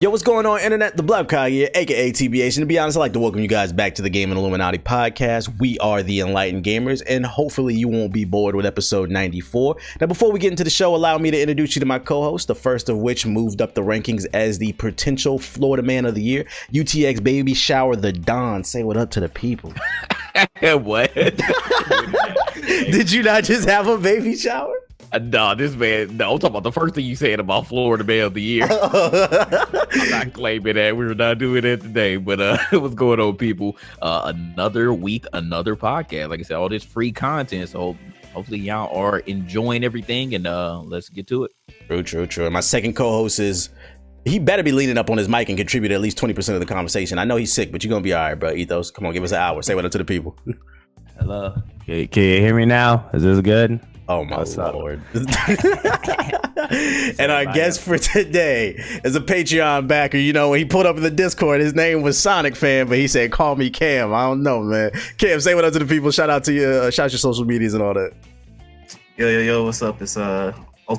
Yo, what's going on, internet? The Hokage here, aka TBH, and to be honest, I'd like to welcome you guys back to the Game and Illuminaughty podcast. We are the Enlightened Gamers, and hopefully you won't be bored with episode 94. Now, before we get into the show, allow me to introduce you to my co-host, the first of which moved up the rankings as the potential Florida Man of the Year, UTX Baby Shower the Don. Say what up to the people. What? Did you not just have a baby shower? No, this man, no, I'm talking about the first thing you said about Florida Man of the Year. I'm not claiming that. We're not doing that today, but what's going on, people? Another week, another podcast. Like I said, all this free content, so hopefully y'all are enjoying everything, and let's get to it. True. And my second co-host is, he better be leaning up on his mic and contribute at least 20% of the conversation. I know he's sick, but you're going to be all right, bro. Ethos, come on, give us an hour. Say what up to the people. Hello. Can you hear me now? Is this good? Oh my Lord. And our guest for today is a Patreon backer. You know, when he pulled up in the Discord, his name was Sonic Fan, but he said, call me Cam. I don't know, man. Cam, say what up to the people. Shout out to you. Shout out your social medias and all that. Yo, what's up? It's Ultra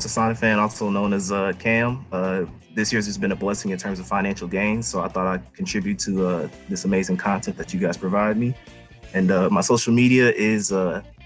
Sonic Fan, also known as Cam. This year's just been a blessing in terms of financial gains, so I thought I'd contribute to this amazing content that you guys provide me. And my social media is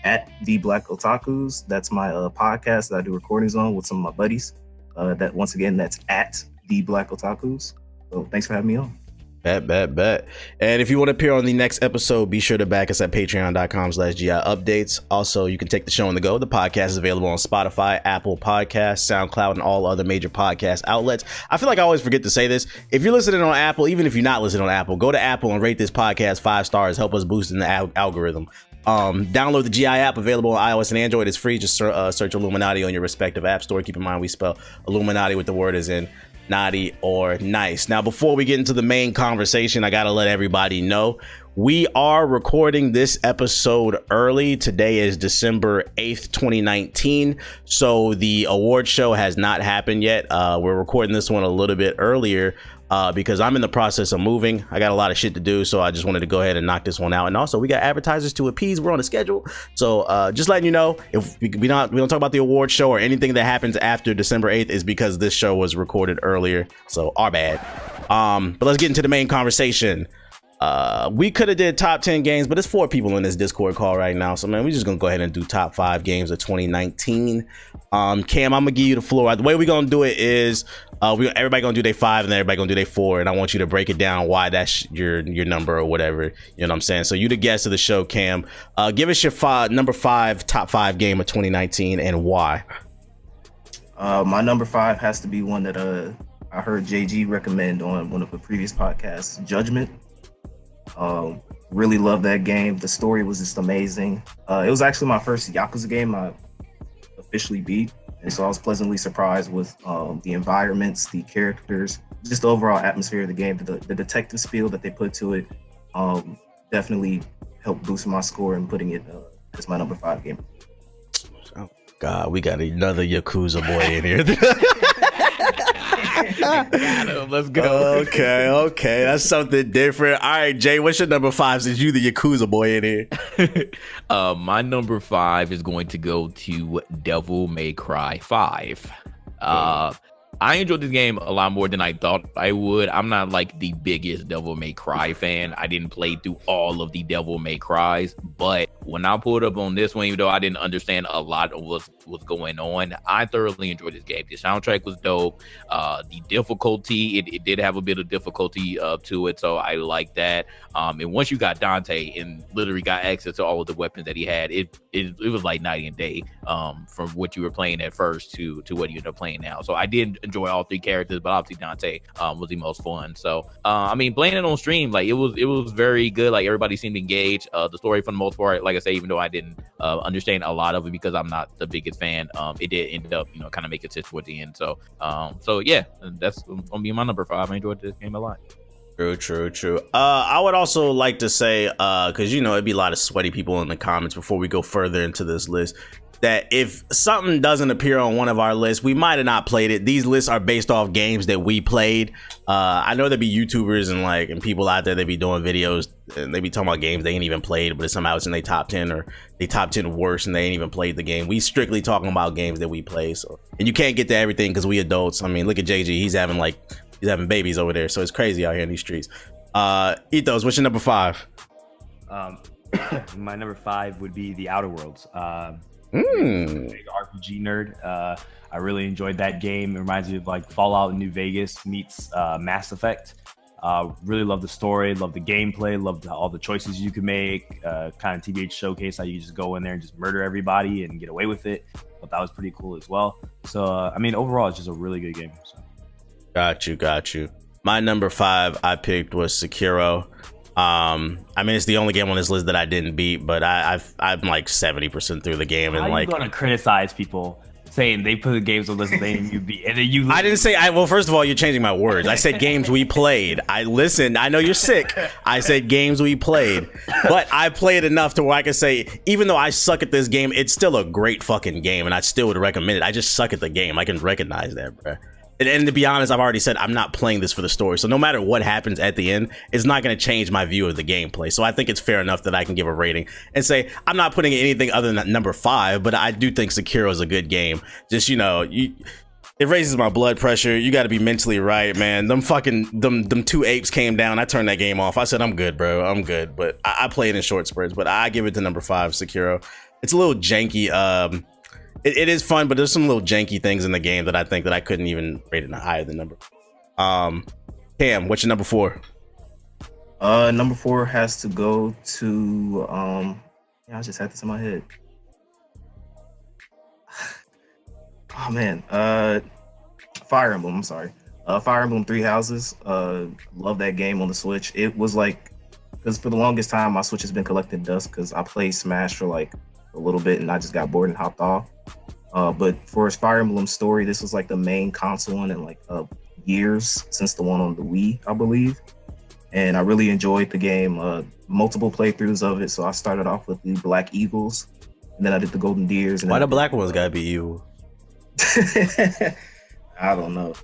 at The Black Otakus. That's my podcast that I do recordings on with some of my buddies. That once again, that's at The Black Otakus. So thanks for having me on. Bet. And if you want to appear on the next episode, be sure to back us at patreon.com/GI updates. Also, you can take the show on the go. The podcast is available on Spotify, Apple Podcasts, SoundCloud, and all other major podcast outlets. I feel like I always forget to say this. If you're listening on Apple, even if you're not listening on Apple, go to Apple and rate this podcast 5 stars. Help us boost in the algorithm. Download the GI app, available on iOS and Android. It's free. Just search Illuminaughty on your respective app store. Keep in mind we spell Illuminaughty with the word as in naughty or nice. Now, before we get into the main conversation, I gotta let everybody know we are recording this episode early. Today is December 8th, 2019. So the award show has not happened yet. We're recording this one a little bit earlier because I'm in the process of moving. I got a lot of shit to do, so I just wanted to go ahead and knock this one out. And also, we got advertisers to appease. We're on a schedule, so just letting you know, if we don't talk about the award show or anything that happens after December 8th is because this show was recorded earlier. So our bad. But let's get into the main conversation. We could have did top 10 games, but there's 4 people in this Discord call right now, so man, we're just gonna go ahead and do top 5 games of 2019. Cam, I'm gonna give you the floor. The way we're gonna do it is everybody gonna do their 5 and then everybody gonna do their 4, and I want you to break it down why that's your number or whatever, you know what I'm saying. So you the guest of the show, Cam. Give us your number 5 top 5 game of 2019 and why. My number 5 has to be one that I heard JG recommend on one of the previous podcasts, Judgment. Really loved that game. The story was just amazing. It was actually my first Yakuza game I officially beat, and so I was pleasantly surprised with the environments, the characters, just the overall atmosphere of the game. The detective feel that they put to it definitely helped boost my score and putting it as my number 5 game. Oh God, we got another Yakuza boy in here. Let's go. Okay, that's something different. All right, Jay, what's your number 5 since you the Yakuza boy in here? My number 5 is going to go to Devil May Cry 5. I enjoyed this game a lot more than I thought I would. I'm not like the biggest Devil May Cry fan. I didn't play through all of the Devil May Cries, but when I pulled up on this one, even though I didn't understand a lot of what's going on, I thoroughly enjoyed this game. The soundtrack was dope. The difficulty, it did have a bit of difficulty to it, so I like that. And once you got Dante and literally got access to all of the weapons that he had, it was like night and day from what you were playing at first to what you end up playing now. So I did enjoy all 3 characters, but obviously Dante was the most fun. So I mean, playing it on stream, like it was very good. Like everybody seemed engaged. The story for the most part, like I say, even though I didn't understand a lot of it because I'm not the biggest fan, it did end up kind of make it sit toward the end. So yeah, that's gonna be my number 5. I enjoyed this game a lot. True. I would also like to say, because it'd be a lot of sweaty people in the comments before we go further into this list, that if something doesn't appear on one of our lists, we might have not played it. These lists are based off games that we played. I know there'd be YouTubers and people out there that be doing videos and they be talking about games they ain't even played, but somehow it's in their top 10 or they top 10 worse and they ain't even played the game. We strictly talking about games that we play. So, and you can't get to everything because we adults. I mean, look at JG. He's having He's having babies over there, so it's crazy out here in these streets. Ethos, what's your number 5? My number 5 would be The Outer Worlds. Big RPG nerd. I really enjoyed that game. It reminds me of like Fallout New Vegas meets Mass Effect. Really love the story, love the gameplay, love all the choices you can make. Kind of TBH showcase how you just go in there and just murder everybody and get away with it. But that was pretty cool as well. So I mean, overall, it's just a really good game. So. Got you. My number 5 I picked was Sekiro. I mean, it's the only game on this list that I didn't beat, but I'm like 70% through the game, and how like, you gonna criticize people saying they put the games on the list and you beat, and then you? I didn't say. Well, first of all, you're changing my words. I said games we played. I listened. I know you're sick. I said games we played, but I played enough to where I can say, even though I suck at this game, it's still a great fucking game, and I still would recommend it. I just suck at the game. I can recognize that, bro. And to be honest, I've already said I'm not playing this for the story. So no matter what happens at the end, it's not going to change my view of the gameplay. So I think it's fair enough that I can give a rating and say I'm not putting anything other than number 5. But I do think Sekiro is a good game. Just, it raises my blood pressure. You got to be mentally right, man. Them 2 apes came down. I turned that game off. I said, I'm good, bro. I'm good. But I play it in short spurts. But I give it to number 5, Sekiro. It's a little janky. It is fun, but there's some little janky things in the game that I think that I couldn't even rate it higher than number. Cam, what's your number 4? Number 4 has to go to I just had this in my head. Oh man, Fire Emblem. I'm sorry, Fire Emblem 3 Houses. Love that game on the Switch. It was like, because for the longest time my Switch has been collecting dust because I played Smash for like a little bit and I just got bored and hopped off. But for its Fire Emblem story, this was like the main console one in like years since the one on the Wii, I believe. And I really enjoyed the game. Multiple playthroughs of it. So I started off with the Black Eagles, and then I did the Golden Deers. And why the black ones gotta be you? I don't know.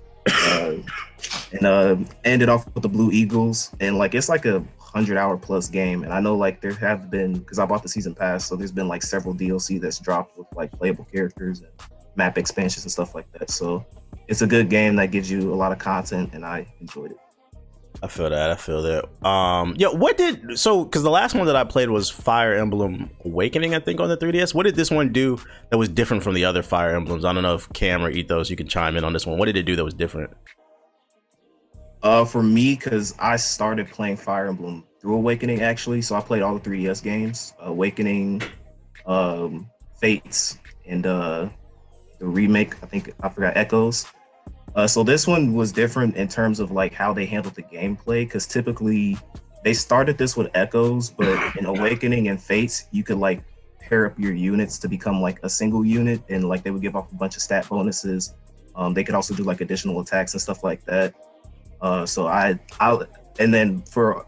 And ended off with the Blue Eagles, and like it's like a 100-hour plus game. And I know like there have been, because I bought the season pass, so there's been like several DLC that's dropped with like playable characters and map expansions and stuff like that. So it's a good game that gives you a lot of content, and I enjoyed it. I feel that. Because the last one that I played was Fire Emblem Awakening, I think, on the 3DS. What did this one do that was different from the other Fire Emblems? I don't know if Cam or Ethos, you can chime in on this one. What did it do that was different? For me, because I started playing Fire Emblem through Awakening, actually. So I played all the 3DS games, Awakening, Fates, and the remake, I forgot, Echoes. So this one was different in terms of like how they handled the gameplay, because typically they started this with Echoes, but in Awakening and Fates, you could like pair up your units to become like a single unit, and like they would give off a bunch of stat bonuses. They could also do like additional attacks and stuff like that. So and then for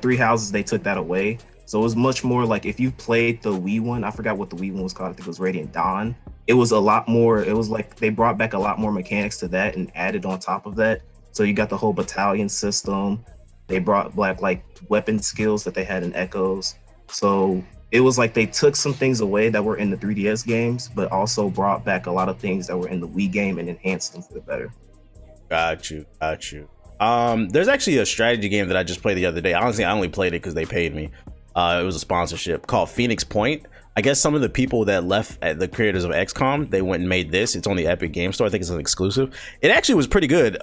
Three Houses, they took that away. So it was much more like, if you played the Wii one, I forgot what the Wii one was called. I think it was Radiant Dawn. It was a lot more, it was like they brought back a lot more mechanics to that and added on top of that. So you got the whole battalion system. They brought back like weapon skills that they had in Echoes. So it was like they took some things away that were in the 3DS games, but also brought back a lot of things that were in the Wii game and enhanced them for the better. Got you. There's actually a strategy game that I just played the other day. Honestly, I only played it because they paid me. It was a sponsorship called Phoenix Point. I guess some of the people that left at the creators of XCOM, they went and made this. It's on the Epic Game Store. I think it's an exclusive. It actually was pretty good.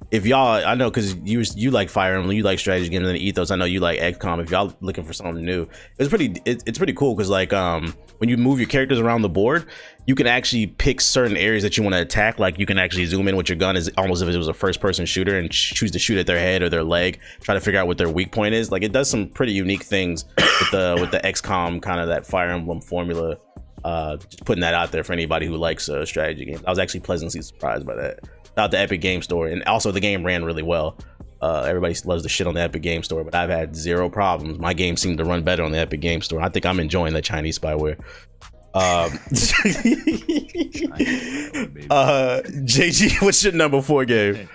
If y'all, I know, because you like Fire Emblem, you like strategy games, and Ethos, I know you like XCOM. If y'all looking for something new, it's pretty cool, because like when you move your characters around the board, you can actually pick certain areas that you want to attack. Like you can actually zoom in with your gun, as almost if it was a first-person shooter, and choose to shoot at their head or their leg, try to figure out what their weak point is. Like it does some pretty unique things with the XCOM kind of that Fire Emblem formula. Just putting that out there for anybody who likes strategy games. I was actually pleasantly surprised by that. Out the Epic Game Store, and also the game ran really well. Everybody loves the shit on the Epic Game Store, but I've had zero problems. My game seemed to run better on the Epic Game Store. I think I'm enjoying the Chinese spyware. JG, what's your number 4 game?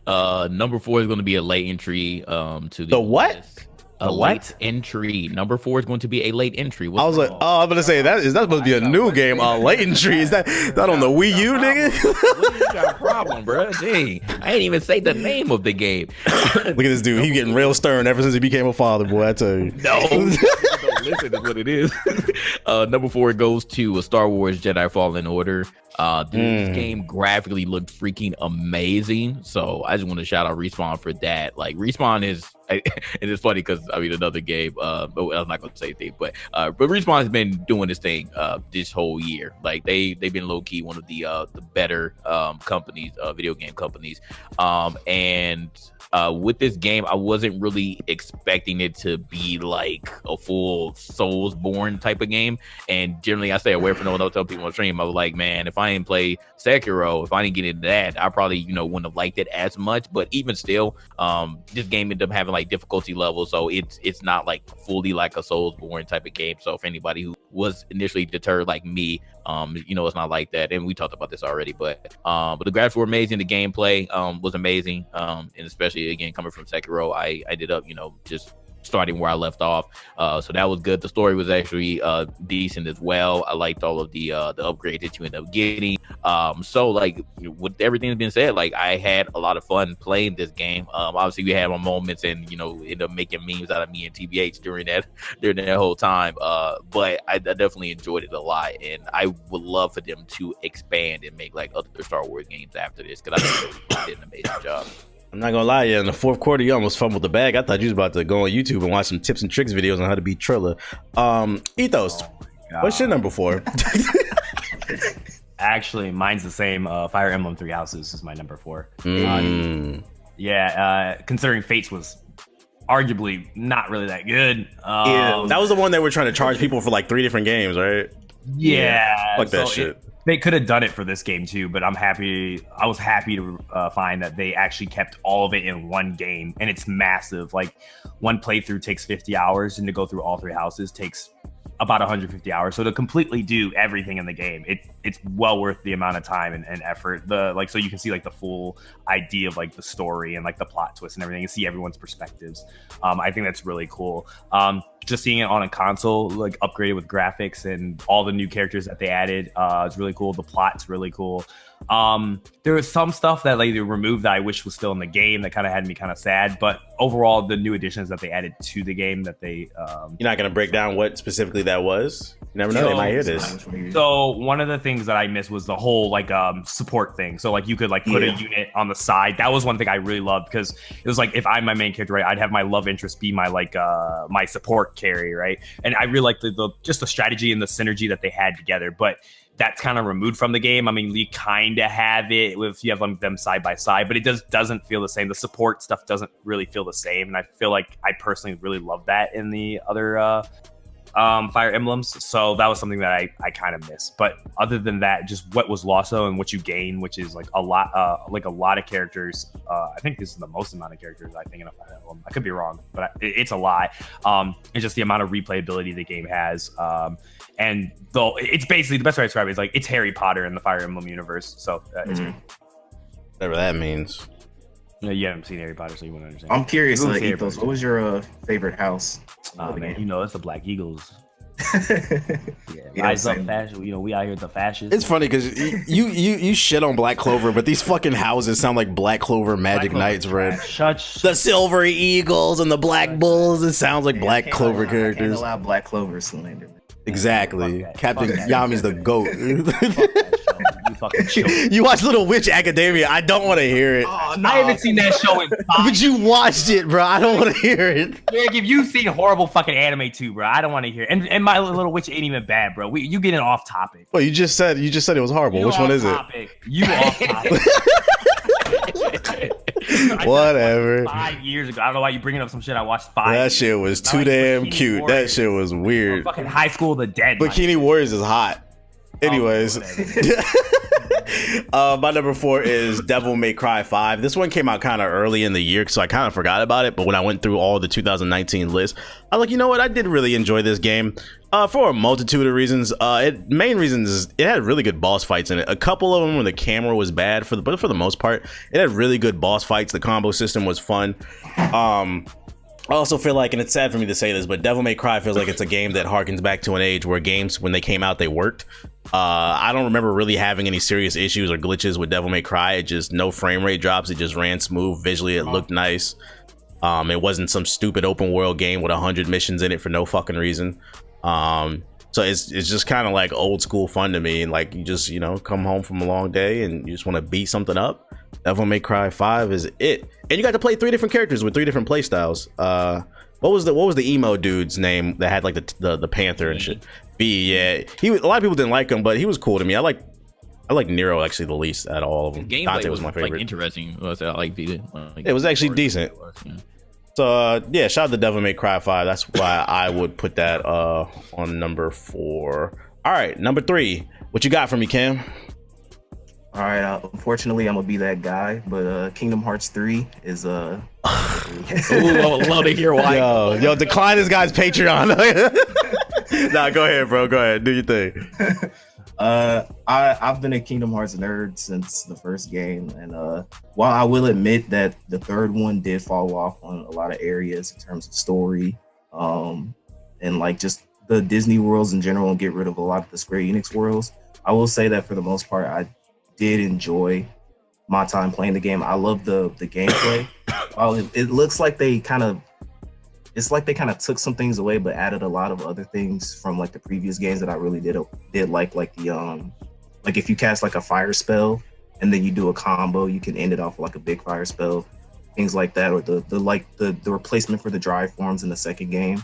Number 4 is going to be a late entry to the what? list. A late entry. Number 4 is going to be a late entry. I was like, oh, I'm gonna say that supposed to be a new game. Late entry, is that on the Wii U, nigga? What you got a problem, bro? Dang, I ain't even say the name of the game. Look at this dude. He getting real stern ever since he became a father, boy. I tell you. No, don't listen to what it is. Number 4 goes to a Star Wars Jedi Fallen Order. This game graphically looked freaking amazing, so I just want to shout out Respawn for that. Like, Respawn is, and it's funny because I mean another game. I'm not gonna say thing, but Respawn has been doing this thing this whole year. Like they've been low key one of the better companies, video game companies, and. With this game, I wasn't really expecting it to be like a full Soulsborne type of game. And generally, I stay away from it. I'll tell people on stream, I was like, man, if I didn't play Sekiro, if I didn't get into that, I probably, wouldn't have liked it as much. But even still, this game ended up having like difficulty levels, so it's not like fully like a Soulsborne type of game. So if anybody who was initially deterred like me, it's not like that. And we talked about this already, but the graphics were amazing. The gameplay was amazing, and especially again coming from Sekiro, I ended up just starting where I left off, so that was good. The story was actually decent as well. I liked all of the upgrades that you end up getting. So like with everything that's been said, like I had a lot of fun playing this game. Obviously we had my moments and ended up making memes out of me and TBH during that whole time, but I definitely enjoyed it a lot, and I would love for them to expand and make like other Star Wars games after this, because I think they did an amazing job. I'm not gonna lie, yeah, in the fourth quarter, you almost fumbled the bag. I thought you was about to go on YouTube and watch some tips and tricks videos on how to beat Trilla. Ethos, what's your number 4? Actually, mine's the same. Fire Emblem Three Houses is my number 4. Considering Fates was arguably not really that good. Yeah, that was the one that were trying to charge people for like 3 different games, right? Yeah, fuck that shit. They could have done it for this game too, but I was happy to find that they actually kept all of it in one game, and it's massive. Like, one playthrough takes 50 hours, and to go through all 3 houses takes about 150 hours. So to completely do everything in the game, it's well worth the amount of time and effort. So you can see like the full idea of like the story and like the plot twist and everything, and see everyone's perspectives. I think that's really cool. Just seeing it on a console, like upgraded with graphics and all the new characters that they added, is really cool. The plot's really cool. There was some stuff that like they removed that I wish was still in the game that kind of had me kind of sad, but overall the new additions that they added to the game that they you're not gonna break down what specifically that was? You never know, they might hear this. So one of the things that I missed was the whole like support thing. So like you could like put a unit on the side. That was one thing I really loved, because it was like if I'm my main character, right, I'd have my love interest be my like my support carry, right? And I really liked the just the strategy and the synergy that they had together, but that's kind of removed from the game. I mean, you kind of have it if you have them side by side, but it doesn't feel the same. The support stuff doesn't really feel the same, and I feel like I personally really love that in the other Fire Emblems. So that was something that I kind of missed. But other than that, just what was lost though, and what you gain, which is like a lot of characters. I think this is the most amount of characters I think in a Fire Emblem. I could be wrong, but it's a lot. It's just the amount of replayability the game has. And though it's basically, the best way to describe it is like it's Harry Potter in the Fire Emblem universe. So it's whatever that means. You haven't seen Harry Potter, so you wouldn't understand. I'm curious, Ethos, what was your favorite house? Man, it's the Black Eagles. Yeah, Rise up fashion. We out here with the fascists. It's funny because you shit on Black Clover, but these fucking houses sound like Black Clover Magic Knights, right? The Silvery Eagles and the Black Bulls. It sounds like Black Clover characters. Can't allow Black Clover slander. Exactly. Captain Yami's the GOAT. You fucking chill. You watch Little Witch Academia. I don't want to hear it. Oh, no. I haven't seen that show in 5 But you watched it, bro. I don't want to hear it. Greg, if you've seen horrible fucking anime too, bro, I don't want to hear it. And My Little Witch ain't even bad, bro. You getting off topic. Well, you just said it was horrible. Which one is it? You off topic. Whatever. 5 years ago. I don't know why you bringing up some shit I watched 5 That shit was too damn cute. Warriors. That shit was weird. Fucking High School of the Dead. Bikini Warriors is hot. Anyways. My number 4 is Devil May Cry 5. This one came out kind of early in the year, so I kind of forgot about it. But when I went through all the 2019 lists, I was like, you know what? I did really enjoy this game for a multitude of reasons. Main reasons is it had really good boss fights in it. A couple of them where the camera was bad, but for the most part, it had really good boss fights. The combo system was fun. I also feel like, and it's sad for me to say this, but Devil May Cry feels like it's a game that harkens back to an age where games, when they came out, they worked. I don't remember really having any serious issues or glitches with Devil May Cry. It just, no frame rate drops. It just ran smooth. Visually, it looked nice. It wasn't some stupid open world game with 100 missions in it for no fucking reason. So it's just kind of like old school fun to me. And like, you just, come home from a long day and you just want to beat something up. Devil May Cry 5 is it. And you got to play 3 different characters with 3 different play styles. What was the emo dude's name that had like the panther and shit? B, yeah. A lot of people didn't like him, but he was cool to me. I like Nero actually the least out of all of them. Gameplay Dante was my favorite. Like interesting. I like beat it. It was actually decent. So yeah, shout out to Devil May Cry 5. That's why I would put that on number 4. All right, number 3. What you got for me, Cam? All right, unfortunately, I'm gonna be that guy, but Kingdom Hearts 3 is Ooh, I love to hear why. Yo, decline this guy's Patreon. Nah, go ahead, bro. Go ahead, do your thing. I've been a Kingdom Hearts nerd since the first game, and while I will admit that the third one did fall off on a lot of areas in terms of story, and like just the Disney worlds in general, and get rid of a lot of the Square Enix worlds, I will say that for the most part, I did enjoy my time playing the game. I love the gameplay. It looks like they kind of took some things away, but added a lot of other things from like the previous games that I really did like the like if you cast like a fire spell and then you do a combo, you can end it off with like a big fire spell, things like that, or the replacement for the dry forms in the second game.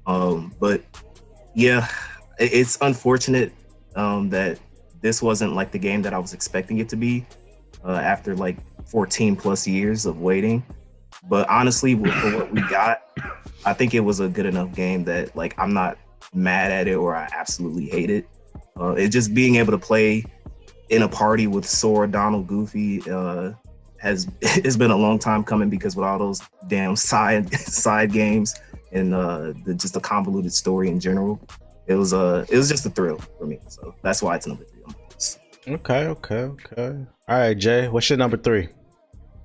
But yeah, it's unfortunate that this wasn't like the game that I was expecting it to be after like 14 plus years of waiting. But honestly, for what we got, I think it was a good enough game that like I'm not mad at it or I absolutely hate it. It's just being able to play in a party with Sora, Donald, Goofy has been a long time coming, because with all those damn side games and just a convoluted story in general, it was just a thrill for me. So that's why it's number 3 on my list. Okay. All right, Jay, what's your number 3?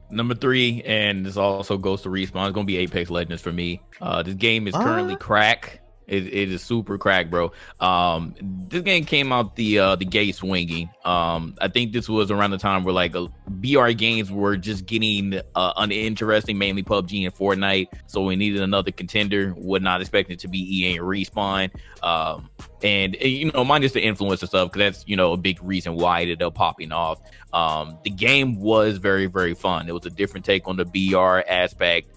Number 3, and this also goes to Respawn. It's gonna be Apex Legends for me. This game is currently crack. It is super crack, bro. This game came out the gate swinging. I think this was around the time where like BR games were just getting uninteresting, mainly PUBG and Fortnite. So we needed another contender. Would not expect it to be EA and Respawn. And mine is the influence and stuff, because that's a big reason why it ended up popping off. The game was very, very fun. It was a different take on the BR aspect.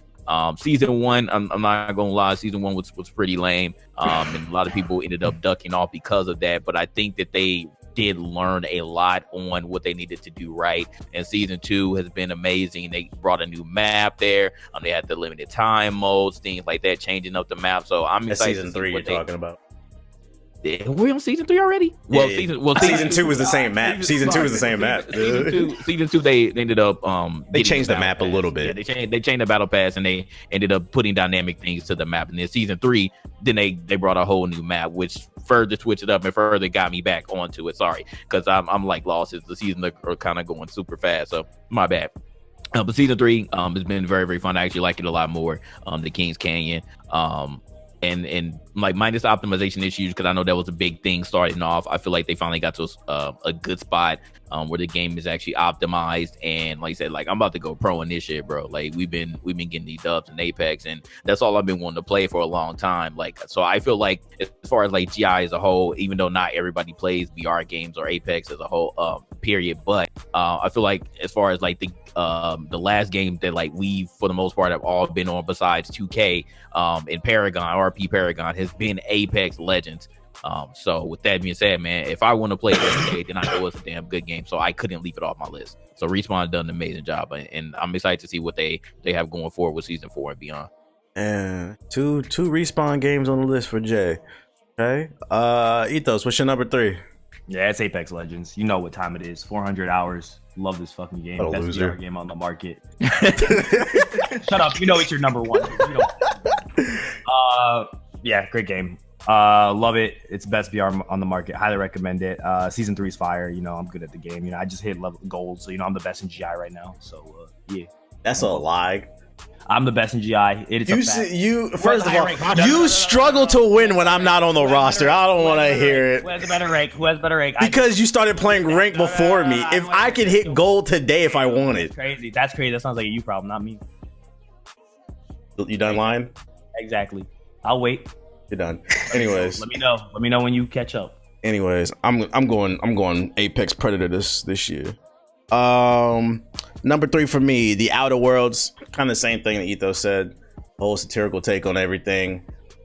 Season 1, I'm not gonna lie, season 1 was pretty lame, and a lot of people ended up ducking off because of that. But I think that they did learn a lot on what they needed to do right, and season 2 has been amazing. They brought a new map there. They had the limited time modes, things like that, changing up the map. So I'm excited. Season 3 you're talking about? We're on season 3 already. Season 2 was the same map. Season 2 was the same map. Season 2, they ended up they changed the map a little bit. Yeah, they changed the battle pass, and they ended up putting dynamic things to the map. And then season 3, then they brought a whole new map, which further switched it up and further got me back onto it. Sorry, because I'm like lost. The seasons are kind of going super fast, so my bad. But season 3 has been very, very fun. I actually like it a lot more. The King's Canyon. And like minus optimization issues, because I know that was a big thing starting off. I feel like they finally got to a good spot where the game is actually optimized. And like I said, like I'm about to go pro in this shit, bro. Like we've been getting these dubs in Apex, and that's all I've been wanting to play for a long time. Like, so I feel like as far as like GI as a whole, even though not everybody plays VR games or Apex as a whole, period, but I feel like as far as like the last game that like we for the most part have all been on besides 2K in Paragon, RP Paragon, has been Apex Legends. So with that being said, man, if I want to play it every day, then I know it's a damn good game, so I couldn't leave it off my list. So Respawn done an amazing job, and I'm excited to see what they have going forward with season 4 and beyond. And two Respawn games on the list for Jay. Okay, Ethos, what's your number 3? Yeah, it's Apex Legends. You know what time it is. 400 hours. Love this fucking game. What a Best loser. VR game on the market. Shut up. You know it's your number 1. Yeah, great game. Love it. It's best VR on the market. Highly recommend it. Season 3 is fire. I'm good at the game. I just hit level gold, so I'm the best in GI right now. So yeah. That's a lie. I'm the best in GI. First of all, you struggle to win when I'm not on the roster. I don't want to hear it. Who has a better rank? Because you started playing rank before me. If I could hit gold today if I wanted. Crazy. That's crazy. That sounds like a you problem, not me. You done lying? Exactly. I'll wait. You're done. Anyways, let me know when you catch up. Anyways, I'm going Apex Predator this year. Number 3 for me, The Outer Worlds. Kind of the same thing that Ethos said. Whole satirical take on everything.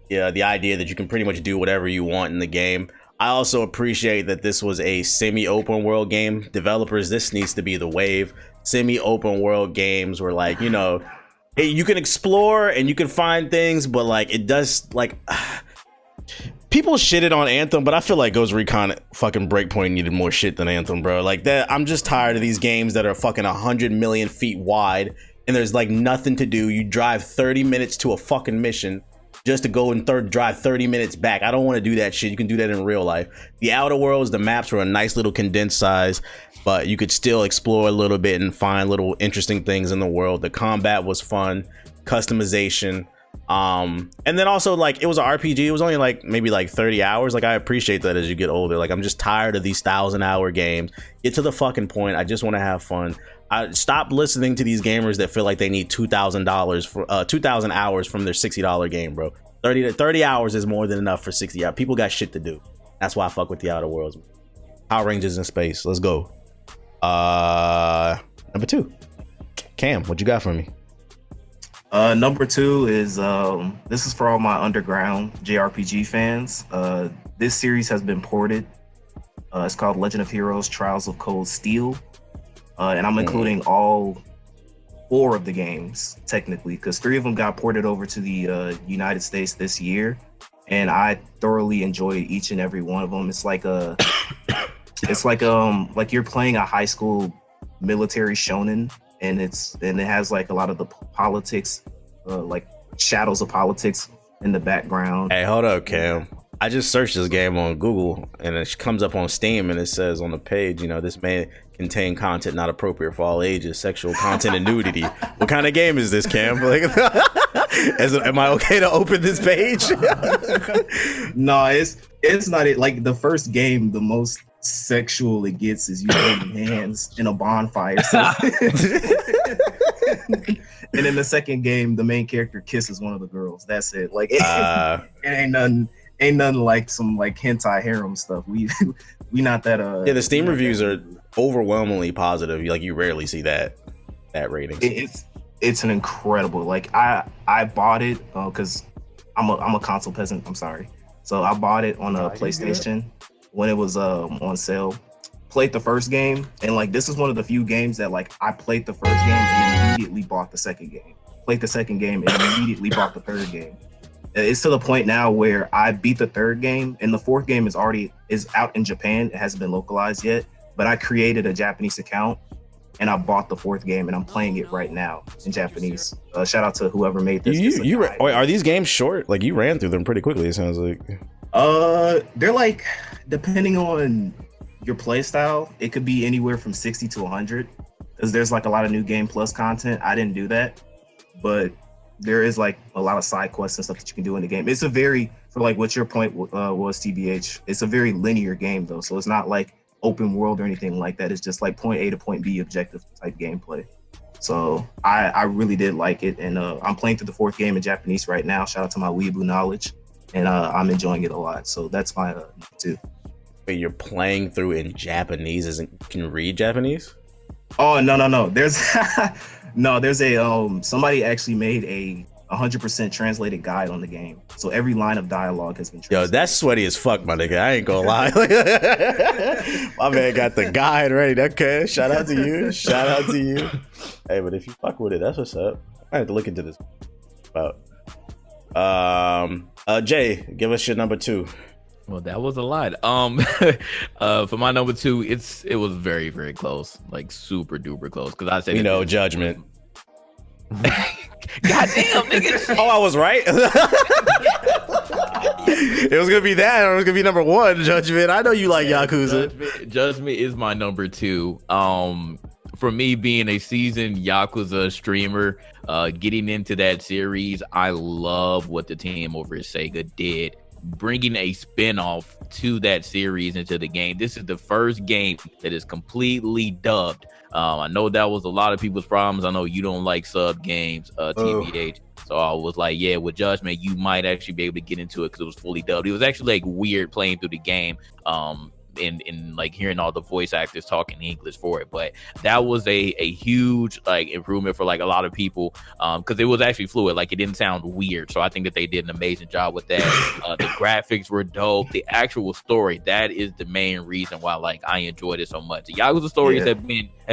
Yeah, the idea that you can pretty much do whatever you want in the game. I also appreciate that this was a semi-open world game. Developers, this needs to be the wave. Semi-open world games where, like, you know, you can explore and you can find things, but like it does, like, people shitted on Anthem, but I feel like Ghost Recon fucking Breakpoint needed more shit than Anthem, bro. Like that, I'm just tired of these games that are fucking 100 million feet wide and there's like nothing to do. You drive 30 minutes to a fucking mission just to go and drive 30 minutes back. I don't want to do that shit. You can do that in real life. The Outer Worlds, the maps were a nice little condensed size, but you could still explore a little bit and find little interesting things in the world. The combat was fun, customization. And then also, like, it was an RPG. It was only like maybe like 30 hours. Like, I appreciate that as you get older. Like, I'm just tired of these 1,000-hour games. Get to the fucking point. I just want to have fun. I stop listening to these gamers that feel like they need $2,000 for 2,000 hours from their $60 game, bro. 30 hours is more than enough for 60 hours. People got shit to do. That's why I fuck with the Outer Worlds. Power Rangers in space. Let's go. Number 2, Cam, what you got for me? Number 2 is this is for all my underground JRPG fans. This series has been ported. It's called Legend of Heroes: Trials of Cold Steel, and I'm including all 4 of the games technically, because 3 of them got ported over to the United States this year, and I thoroughly enjoyed each and every one of them. It's like like you're playing a high school military shonen. And it has like a lot of the politics, like shadows of politics in the background. Hey, hold up, Cam. I just searched this game on Google and it comes up on Steam and it says on the page, you know, this may contain content not appropriate for all ages, sexual content and nudity. What kind of game is this, Cam? Like, am I okay to open this page? No, it's not it. Like the first game, the most sexual it gets is you holding hands in a bonfire. So and in the second game, the main character kisses one of the girls. That's it. Like it ain't nothing like some like hentai harem stuff. We not that yeah, the Steam reviews are overwhelmingly positive. Like you rarely see that rating. It's an incredible, like I bought it because I'm a console peasant. I'm sorry. So I bought it on a PlayStation when it was on sale. Played the first game, and like this is one of the few games that like I played the first game and immediately bought the second game. Played the second game and immediately bought the third game. It's to the point now where I beat the third game, and the fourth game is out in Japan. It hasn't been localized yet, but I created a Japanese account and I bought the fourth game and I'm playing it right now in Japanese. Shout out to whoever made this. Wait, are these games short? Like you ran through them pretty quickly, it sounds like. They're like, depending on your play style, it could be anywhere from 60 to 100 because there's like a lot of new game plus content. I didn't do that, but there is like a lot of side quests and stuff that you can do in the game. It's a very, for like what your point was, TBH, it's a very linear game though. So it's not like open world or anything like that. It's just like point A to point B objective type gameplay. So I really did like it. And I'm playing through the fourth game in Japanese right now. Shout out to my weeaboo knowledge. And I'm enjoying it a lot. So that's my number 2. Wait, you're playing through in Japanese? Can you read Japanese? Oh, no. There's there's a somebody actually made a 100% translated guide on the game. So every line of dialogue has been translated. Yo, that's sweaty as fuck, my nigga. I ain't gonna lie. My man got the guide ready. Okay, shout out to you. Hey, but if you fuck with it, that's what's up. I have to look into this. About Jay, give us your number 2. Well, that was a lot. For my number 2, it was very, very close, like super duper close. Because I said, Judgment. Goddamn, nigga. Oh, I was right. It was gonna be that, or it was gonna be number 1, Judgment. I know you like Yakuza. Judgment is my number 2. for me being a seasoned Yakuza streamer, getting into that series, I love what the team over at Sega did, bringing a spin-off to that series into the game. This is the first game that is completely dubbed. I know that was a lot of people's problems. I know you don't like sub games, TBH. So I was like, yeah, with Judgment, you might actually be able to get into it because it was fully dubbed. It was actually like weird playing through the game. And like hearing all the voice actors talking English for it, but that was a huge like improvement for like a lot of people, because it was actually fluid, like it didn't sound weird. So I think that they did an amazing job with that. The graphics were dope. The actual story, that is the main reason why like I enjoyed it so much. The Yakuza stories have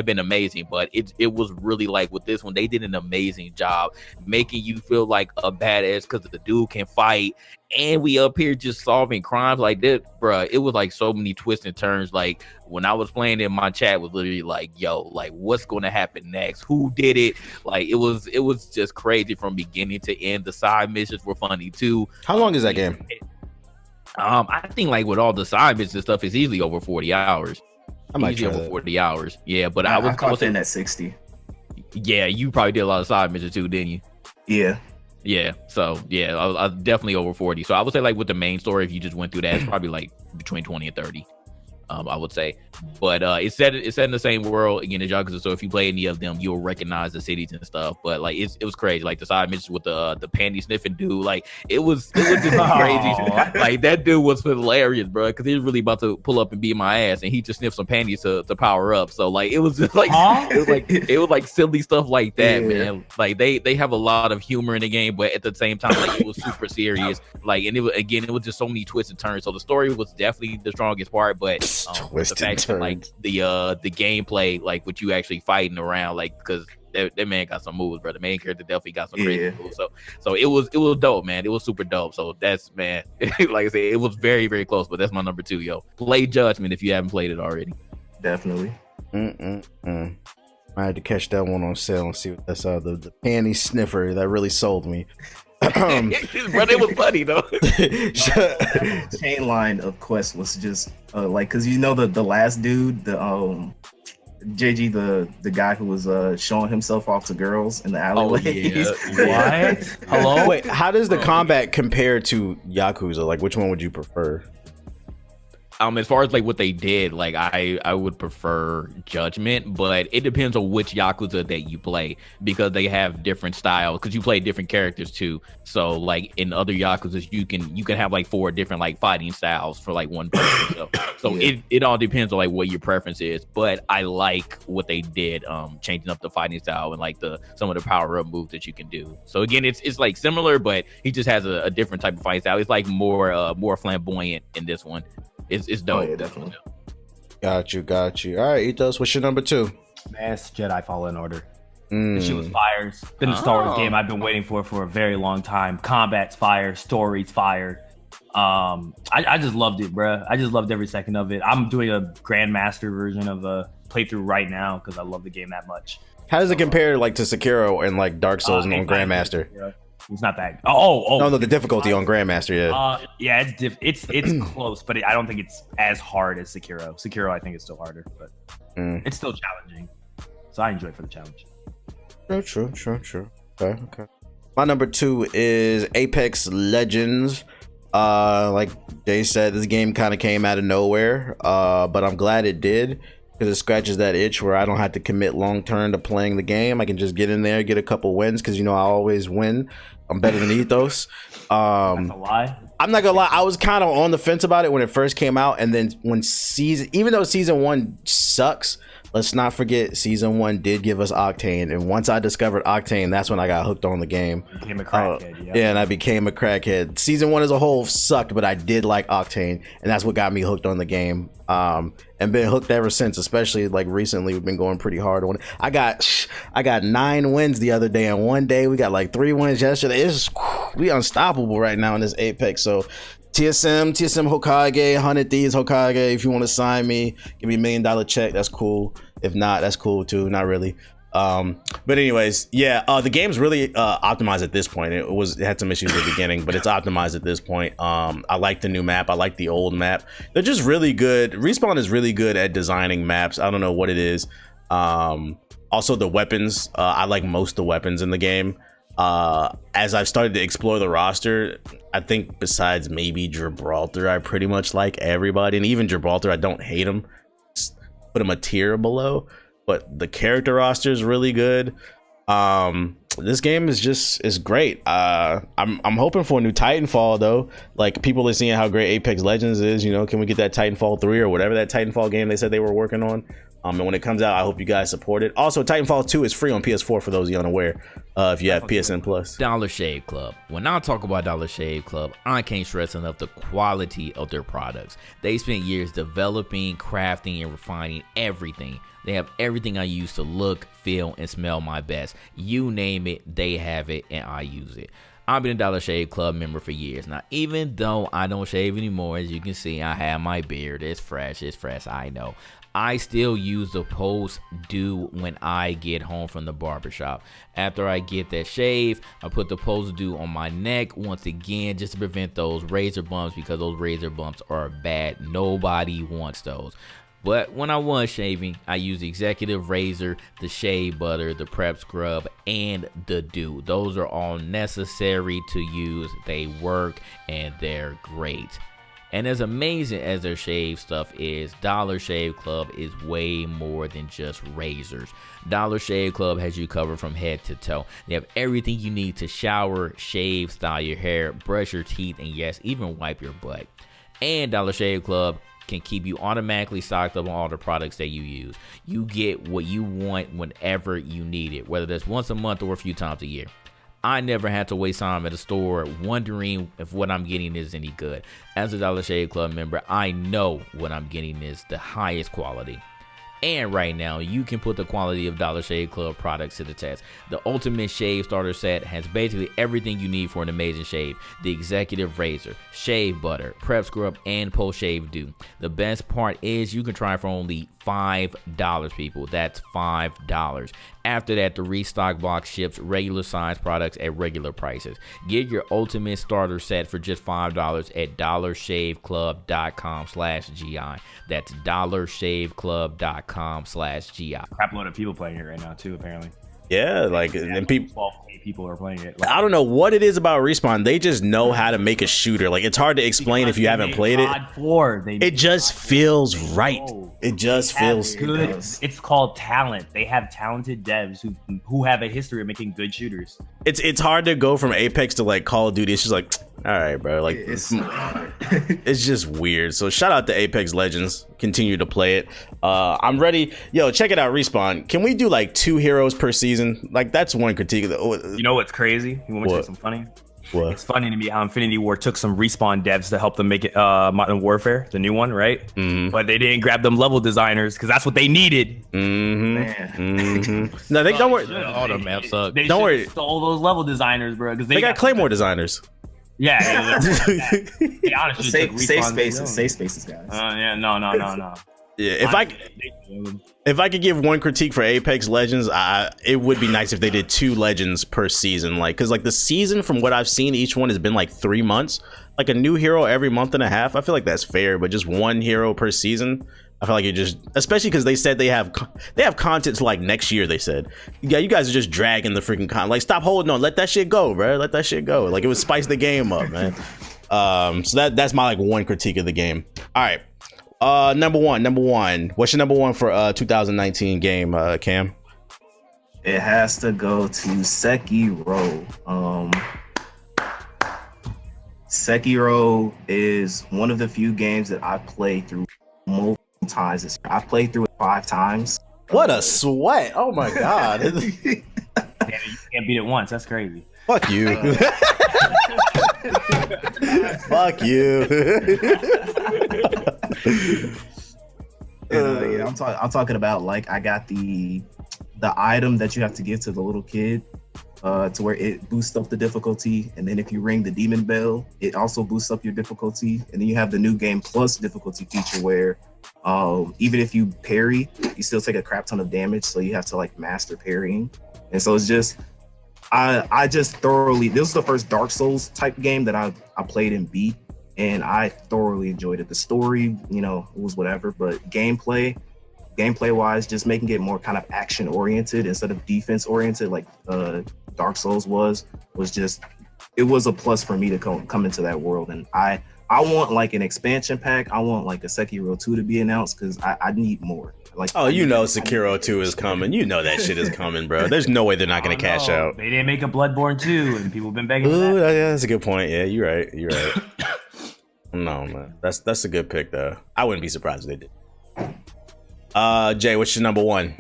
been amazing, but it was really like with this one, they did an amazing job making you feel like a badass because the dude can fight. And we up here just solving crimes like that, bruh. It was like so many twists and turns. Like when I was playing in my chat was literally like, yo, like what's going to happen next? Who did it? Like it was just crazy from beginning to end. The side missions were funny too. How long is that game? I think like with all the side missions and stuff, it's easily over 40 hours. I might easily try over that. 40 hours. Yeah, but I caught in at 60. Yeah, you probably did a lot of side missions too, didn't you? Yeah. Yeah, so yeah, I was definitely over 40. So I would say like with the main story, if you just went through that, it's probably like between 20 and 30. I would say, but it's set in the same world again as Yakuza. So if you play any of them, you'll recognize the cities and stuff. But like it was crazy, like the side missions with the panty sniffing dude, like it was just crazy. Like that dude was hilarious, bro, because he was really about to pull up and beat my ass, and he just sniffed some panties to power up. So like it was just like it was like silly stuff like that, man. Like they have a lot of humor in the game, but at the same time, like it was super serious. Like and it was just so many twists and turns. So the story was definitely the strongest part, but the fact that, like the gameplay, like what you actually fighting around, like because that man got some moves, bro. The main character definitely got some crazy moves. So it was dope, man. It was super dope. So that's, man, like I said, it was very, very close. But that's my number 2, yo. Play Judgment if you haven't played it already. Definitely. I had to catch that one on sale and see what that's the panty sniffer that really sold me. Bro, it was funny though. Chain line of quests was just like, because you know the last dude, the JG, the guy who was showing himself off to girls in the alleyways. What? Hello? Wait, how does the combat compare to Yakuza? Like, which one would you prefer? As far as like what they did, like I would prefer Judgment, but it depends on which Yakuza that you play, because they have different styles, because you play different characters too. So like in other Yakuzas, you can have like 4 different like fighting styles for like one person. So it all depends on like what your preference is. But I like what they did, changing up the fighting style and like some of the power up moves that you can do. So again, it's like similar, but he just has a different type of fighting style. It's like more flamboyant in this one. It's dope. Oh, yeah, definitely. Got you. All right, Ethos, what's your number 2? Mass Jedi Fallen Order. This shit was fire. It's been a Star Wars game I've been waiting for a very long time. Combat's fire, story's fire. I just loved it, bro. I just loved every second of it. I'm doing a Grandmaster version of a playthrough right now because I love the game that much. How does it compare like to Sekiro and like Dark Souls and on Grandmaster? Yeah. It's not that. Oh, no, the difficulty on Grandmaster, yeah, it's close, but I don't think it's as hard as Sekiro. Sekiro, I think it's still harder, but it's still challenging. So I enjoy it for the challenge. True. Okay. My number 2 is Apex Legends. Like Jay said, this game kind of came out of nowhere, but I'm glad it did, because it scratches that itch where I don't have to commit long term to playing the game. I can just get in there, get a couple wins, because I always win. I'm better than Ethos. That's a lie. I'm not gonna lie, I was kind of on the fence about it when it first came out, and then even though season 1 sucks, let's not forget season 1 did give us Octane, and once I discovered Octane, that's when I got hooked on the game. You became a crackhead, yeah, and I became a crackhead. Season 1 as a whole sucked, but I did like Octane, and that's what got me hooked on the game. And been hooked ever since, especially like recently. We've been going pretty hard on it. I got 9 wins the other day, and one day we got like 3 wins yesterday. We unstoppable right now in this Apex. So TSM Hokage, 100 Thieves Hokage, if you want to sign me, give me $1 million check, that's cool. If not, that's cool too. Not really. But anyways, yeah, the game's really optimized at this point. It had some issues at the beginning, but it's optimized at this point. I like the new map. I like the old map. They're just really good. Respawn is really good at designing maps. I don't know what it is. Also the weapons, I like most of the weapons in the game. As I've started to explore the roster, I think besides maybe Gibraltar, I pretty much like everybody, and even Gibraltar, I don't hate him. Just put him a tier below, but the character roster is really good. This game is great. I'm hoping for a new Titanfall though. Like, people are seeing how great Apex Legends is. You know, can we get that Titanfall 3 or whatever that Titanfall game they said they were working on? And when it comes out, I hope you guys support it. Also, Titanfall 2 is free on PS4 for those of you unaware. If you have PSN Plus. Dollar Shave Club. When I talk about Dollar Shave Club, I can't stress enough the quality of their products. They spent years developing, crafting, and refining everything. They have everything I use to look, feel, and smell my best. You name it, they have it, and I use it. I've been a Dollar Shave Club member for years. Now, even though I don't shave anymore, as you can see, I have my beard. It's fresh, I know. I still use the post-dew when I get home from the barbershop. After I get that shave, I put the post-dew on my neck once again just to prevent those razor bumps, because those razor bumps are bad. Nobody wants those. But when I was shaving, I use the executive razor, the shave butter, the prep scrub, and the dew. Those are all necessary to use. They work and they're great. And as amazing as their shave stuff is, Dollar Shave Club is way more than just razors. Dollar Shave Club has you covered from head to toe. They have everything you need to shower, shave, style your hair, brush your teeth, and yes, even wipe your butt. And Dollar Shave Club can keep you automatically stocked up on all the products that you use. You get what you want whenever you need it, whether that's once a month or a few times a year. I never had to waste time at a store wondering if what I'm getting is any good. As a Dollar Shave Club member, I know what I'm getting is the highest quality. And right now, you can put the quality of Dollar Shave Club products to the test. The Ultimate Shave Starter Set has basically everything you need for an amazing shave. The Executive Razor, Shave Butter, Prep Scrub, and Post Shave Dew. The best part is you can try for only $5, people. That's $5. After that, the restock box ships regular size products at regular prices. Get your Ultimate Starter Set for just $5 at dollarshaveclub.com/GI. That's dollarshaveclub.com/GI. Crap load of people playing it right now too, apparently. Yeah, like, and people, 12K people are playing it. I don't know what it is about Respawn. They just know how to make a shooter. Like, it's hard to explain if you haven't played it. It just feels right. It just feels good. It's called talent. They have talented devs who have a history of making good shooters. It's hard to go from Apex to like Call of Duty. It's just like, all right, bro. Like, it's just weird. So shout out to Apex Legends. Continue to play it. I'm ready. Yo, check it out, Respawn. Can we do like 2 heroes per season? Like, that's one critique. You know what's crazy? You want me to say something funny? What? It's funny to me how Infinity Ward took some Respawn devs to help them make it Modern Warfare, the new one, right? Mm-hmm. But they didn't grab them level designers because that's what they needed. Mm-hmm. Mm-hmm. No, they don't worry. All the maps suck. They don't worry. Stole those level designers, bro. Because They got Claymore designers. Yeah. They honestly Safe took spaces, guys. Yeah, no. Yeah, if I could give one critique for Apex Legends, it would be nice if they did 2 legends per season. Like, because like the season, from what I've seen, each one has been like 3 months. Like a new hero every month and a half. I feel like that's fair, but just 1 hero per season, I feel like it just, especially because they said they have content to like next year. They said, yeah, you guys are just dragging the freaking content. Like, stop holding on, let that shit go, bro. Let that shit go. Like, it would spice the game up, man. So that's my like one critique of the game. All right. Number one. What's your number one for 2019 game, Cam? It has to go to Sekiro. Sekiro is one of the few games that I played through multiple times. I've played through it 5 times. What a sweat! Oh my god! Damn, you can't beat it once. That's crazy. Fuck you. Fuck you. Yeah, I'm talking about, like, I got the item that you have to give to the little kid to where it boosts up the difficulty, and then if you ring the demon bell, it also boosts up your difficulty, and then you have the new game plus difficulty feature where even if you parry, you still take a crap ton of damage, so you have to like master parrying. And so it's just I just thoroughly, this was the first Dark Souls type game that I played and beat, and I thoroughly enjoyed it. The story, you know, it was whatever, but gameplay, gameplay wise, just making it more kind of action oriented instead of defense oriented, like Dark Souls was just, it was a plus for me to come into that world. And I want like an expansion pack. I want like a Sekiro 2 to be announced because I need more. Like, oh, you know, Sekiro 2 is coming. You know that shit is coming, bro. There's no way they're not going to cash out. They didn't make a Bloodborne 2, and people have been begging for Ooh, that. yeah, that's a good point. Yeah, you're right. You're right. No, man. That's a good pick, though. I wouldn't be surprised if they did. Jay, what's your number one?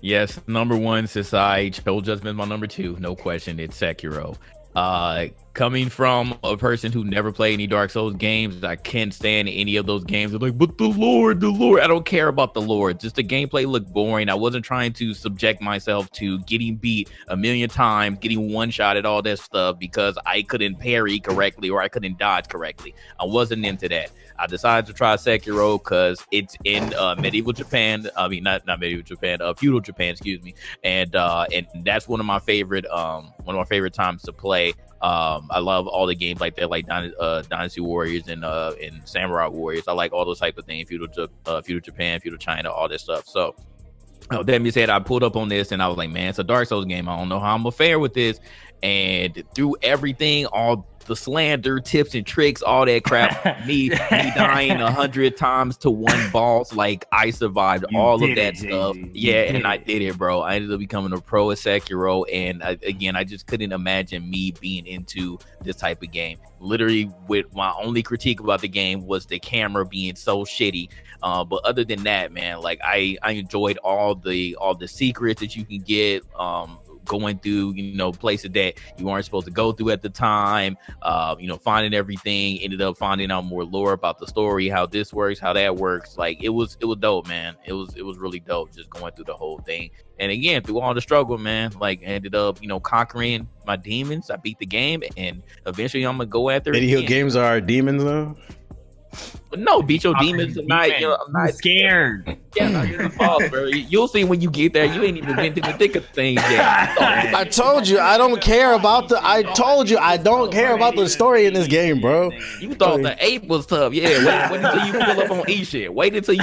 Yes, number one, since I chose Judgment my number two, no question, it's Sekiro. Coming from a person who never played any Dark Souls games, I can't stand any of those games. I'm like, but the Lord, I don't care about the lore. Just the gameplay looked boring. I wasn't trying to subject myself to getting beat a million times, getting one shot at all that stuff because I couldn't parry correctly or I couldn't dodge correctly. I wasn't into that. I decided to try Sekiro because it's in medieval Japan. I mean, not medieval Japan, feudal Japan, excuse me. And that's one of my favorite times to play. I love all the games like that, like Dynasty Warriors and Samurai Warriors. I like all those type of things, feudal Japan, feudal China, all that stuff. So that being said, I pulled up on this and I was like, man, it's a Dark Souls game. I don't know how I'm gonna fare with this. And through everything, all the slander, tips and tricks, all that crap, me dying 100 times to one boss, like I survived all of that stuff. Yeah, and I did it, bro. I ended up becoming a pro at Sekiro, and I just couldn't imagine me being into this type of game. Literally, with my only critique about the game was the camera being so shitty. But other than that, man, like I enjoyed all the secrets that you can get. Going through, places that you aren't supposed to go through at the time, finding everything, ended up finding out more lore about the story, how this works, how that works. Like it was dope, man. It was really dope just going through the whole thing. And again, through all the struggle, man, like ended up, conquering my demons. I beat the game and eventually I'm gonna go after it. Video games are demons though. No, beat your demons tonight. I'm not scared. Yeah, no, you're the boss, bro. You'll see when you get there. You ain't even been to the thick of things yet. I told you I don't care about the. I told you I don't care about the story in this game, bro. You thought the ape was tough, yeah. Wait until you pull up on E shit. Wait until you.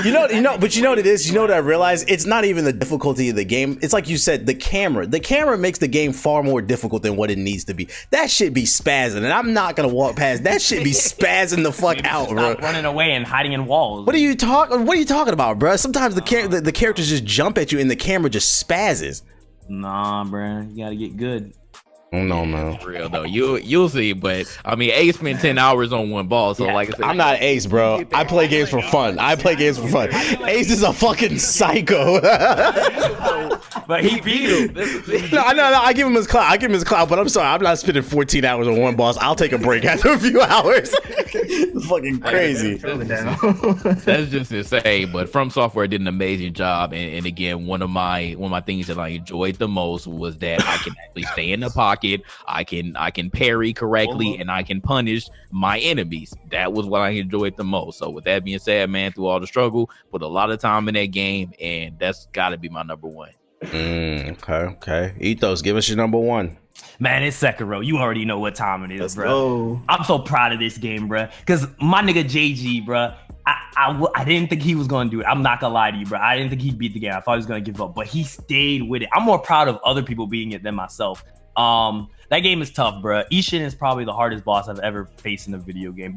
But you know what it is. You know what I realized? It's not even the difficulty of the game. It's like you said, the camera. The camera makes the game far more difficult than what it needs to be. That shit be spazzing, and I'm not gonna walk past. That shit be spazzing the fuck out, bro. Running away and hiding in walls. What are you talking about, bro? Sometimes the characters just jump at you and the camera just spazzes. Nah, bro, you gotta get good. Oh no, man. For real though, you'll see. But I mean, Ace spent 10 hours on one ball, so like I said, I'm not Ace, bro. I play games for fun. Ace is a fucking psycho. But he beat him. No, I give him his clout. But I'm sorry, I'm not spending 14 hours on one boss. I'll take a break after a few hours. It's fucking crazy. That's just insane. But From Software did an amazing job. And again, one of my things that I enjoyed the most was that I can actually stay in the pocket. I can parry correctly and I can punish my enemies. That was what I enjoyed the most. So with that being said, man, through all the struggle, put a lot of time in that game, and that's got to be my number one. Okay. Ethos, give us your number one. Man, it's Sekiro. You already know what time it is, Let's bro. go. I'm so proud of this game, bro. Because my nigga JG, bro, I didn't think he was going to do it. I'm not going to lie to you, bro. I didn't think he'd beat the game. I thought he was going to give up, but he stayed with it. I'm more proud of other people beating it than myself. That game is tough, bro. Ishin is probably the hardest boss I've ever faced in a video game.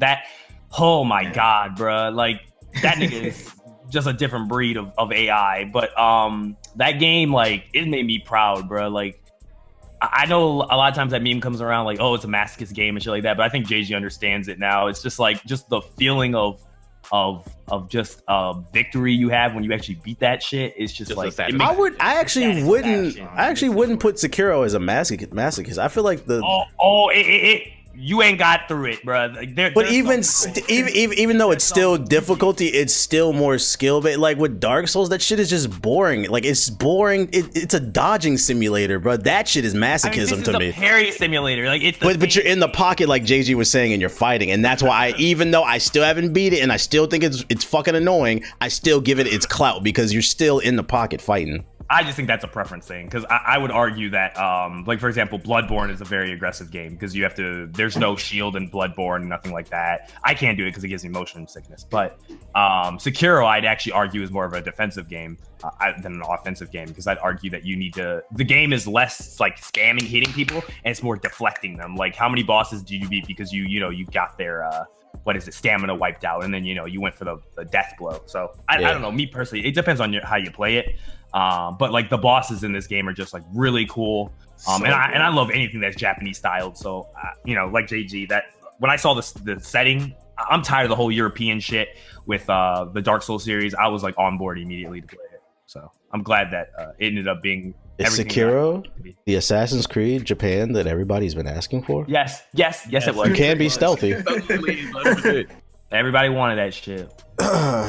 Oh my God, bro. Like, that nigga is just a different breed of AI. But that game, like, it made me proud, bro. Like, I know a lot of times that meme comes around like, oh, it's a masochist game and shit like that, but I think JG understands it now. It's just like the feeling of just victory you have when you actually beat that shit. It's just like I actually wouldn't put Sekiro as a masochist. I feel like you ain't got through it, bro. But even though it's still difficulty, it's still more skill based. Like with Dark Souls, that shit is just boring. Like it's boring. It's a dodging simulator, bro. That shit is masochism to me. It's a parry simulator. Like it's. But you're in the pocket, like JG was saying, and you're fighting, and that's why even though I still haven't beat it, and I still think it's fucking annoying, I still give it its clout because you're still in the pocket fighting. I just think that's a preference thing because I would argue that, like for example, Bloodborne is a very aggressive game because you have to. There's no shield in Bloodborne, nothing like that. I can't do it because it gives me motion sickness. But Sekiro, I'd actually argue is more of a defensive game than an offensive game because I'd argue that you need to. The game is less like spamming hitting people and it's more deflecting them. Like how many bosses did you beat because you got their stamina wiped out and then you went for the death blow. So I don't know. Me personally, it depends on how you play it. But like the bosses in this game are just like really cool. And I love anything that's Japanese styled. So like JG, that when I saw the setting, I'm tired of the whole European shit with the Dark Souls series. I was like on board immediately to play it. So I'm glad that it ended up being. Is Sekiro the Assassin's Creed Japan that everybody's been asking for? Yes, it was. You can be stealthy. Everybody wanted that shit.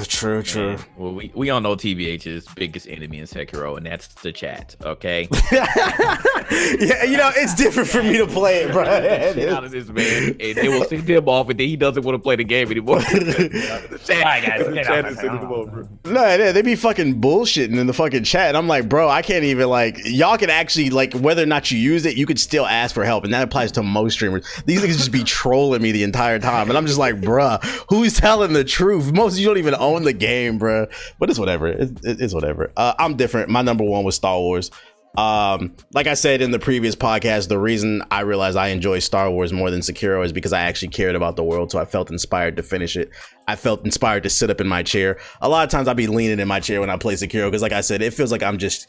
True. Man, well, we all know TBH's biggest enemy in Sekiro, and that's the chat. Okay. Yeah, it's different for me to play it, bro. Out of this man, and they will send him off, and then he doesn't want to play the game anymore. All right, guys. No, they be fucking bullshitting in the fucking chat. And I'm like, bro, I can't even y'all can actually whether or not you use it, you could still ask for help, and that applies to most streamers. These niggas just be trolling me the entire time, and I'm just like, bruh, who's telling the truth? Most of you don't even own the game, bruh. But it's whatever. It's whatever. I'm different. My number one was Star Wars. Like I said in the previous podcast, the reason I realized I enjoy Star Wars more than Sekiro is because I actually cared about the world, so I felt inspired to finish it. I felt inspired to sit up in my chair. A lot of times I'd be leaning in my chair when I play Sekiro because, like I said, it feels like I'm just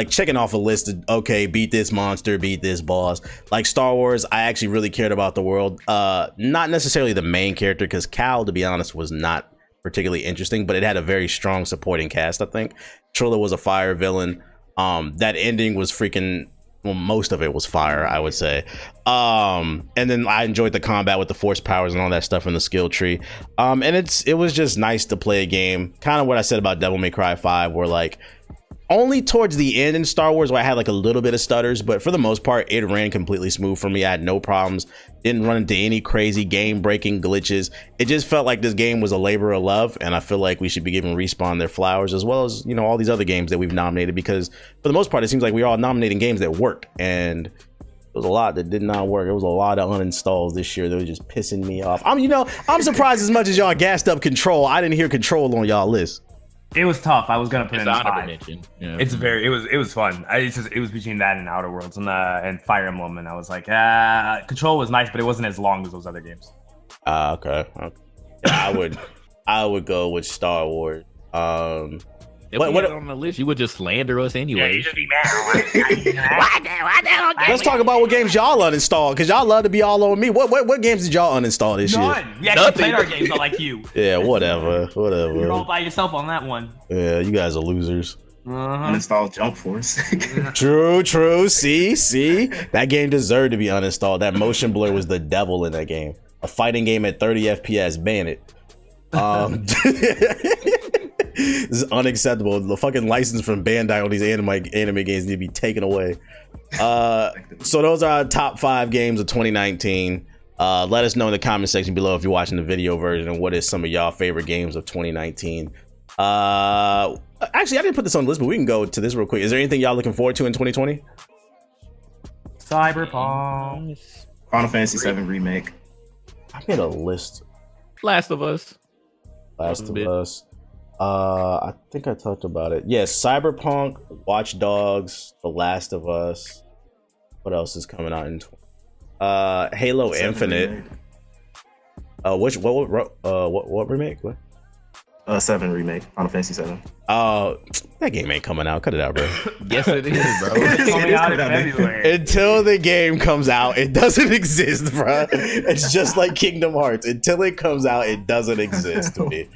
checking off a list of, okay, beat this monster, beat this boss. Like Star Wars, I actually really cared about the world. Not necessarily the main character, because Cal, to be honest, was not particularly interesting, but it had a very strong supporting cast. I think Trilla was a fire villain. That ending was most of it was fire, I would say. And then I enjoyed the combat with the force powers and all that stuff in the skill tree. And it was just nice to play a game, kind of what I said about Devil May Cry 5, where only towards the end in Star Wars where I had a little bit of stutters, but for the most part, it ran completely smooth for me. I had no problems, didn't run into any crazy game-breaking glitches. It just felt like this game was a labor of love, and I feel like we should be giving Respawn their flowers, as well as, all these other games that we've nominated, because for the most part, it seems like we're all nominating games that worked, and there was a lot that did not work. There was a lot of uninstalls this year that was just pissing me off. I'm surprised as much as y'all gassed up Control. I didn't hear Control on y'all list. It was tough. I was gonna put it in 5. Yeah. It was fun. It was between that and Outer Worlds and Fire Emblem, and I was like, Control was nice, but it wasn't as long as those other games. Okay. Yeah, I would go with Star Wars. If we had it on the list, you would just slander us anyway. Yeah, you just be mad. Let's talk about what games y'all uninstalled, because y'all love to be all on me. What games did y'all uninstall this year? None. You actually played our games, not like you. Yeah, whatever. You're all by yourself on that one. Yeah, you guys are losers. Uninstall Jump Force. True. See, that game deserved to be uninstalled. That motion blur was the devil in that game. A fighting game at 30 FPS, ban it. This is unacceptable. The fucking license from Bandai on these anime games need to be taken away. So those are our top 5 games of 2019. Let us know in the comment section below if you're watching the video version and what is some of y'all favorite games of 2019. Actually, I didn't put this on the list, but we can go to this real quick. Is there anything y'all looking forward to in 2020? Cyberpunk. Final Fantasy VII Remake. I made a list. Last of Us. I think I talked about it. Yes, Cyberpunk, Watch Dogs, The Last of Us. What else is coming out in Halo Infinite? What remake? What? 7 Remake. Final Fantasy 7. That game ain't coming out. Cut it out, bro. Yes, it is, bro. It's coming out in February. Until the game comes out, it doesn't exist, bro. It's just like Kingdom Hearts. Until it comes out, it doesn't exist to me.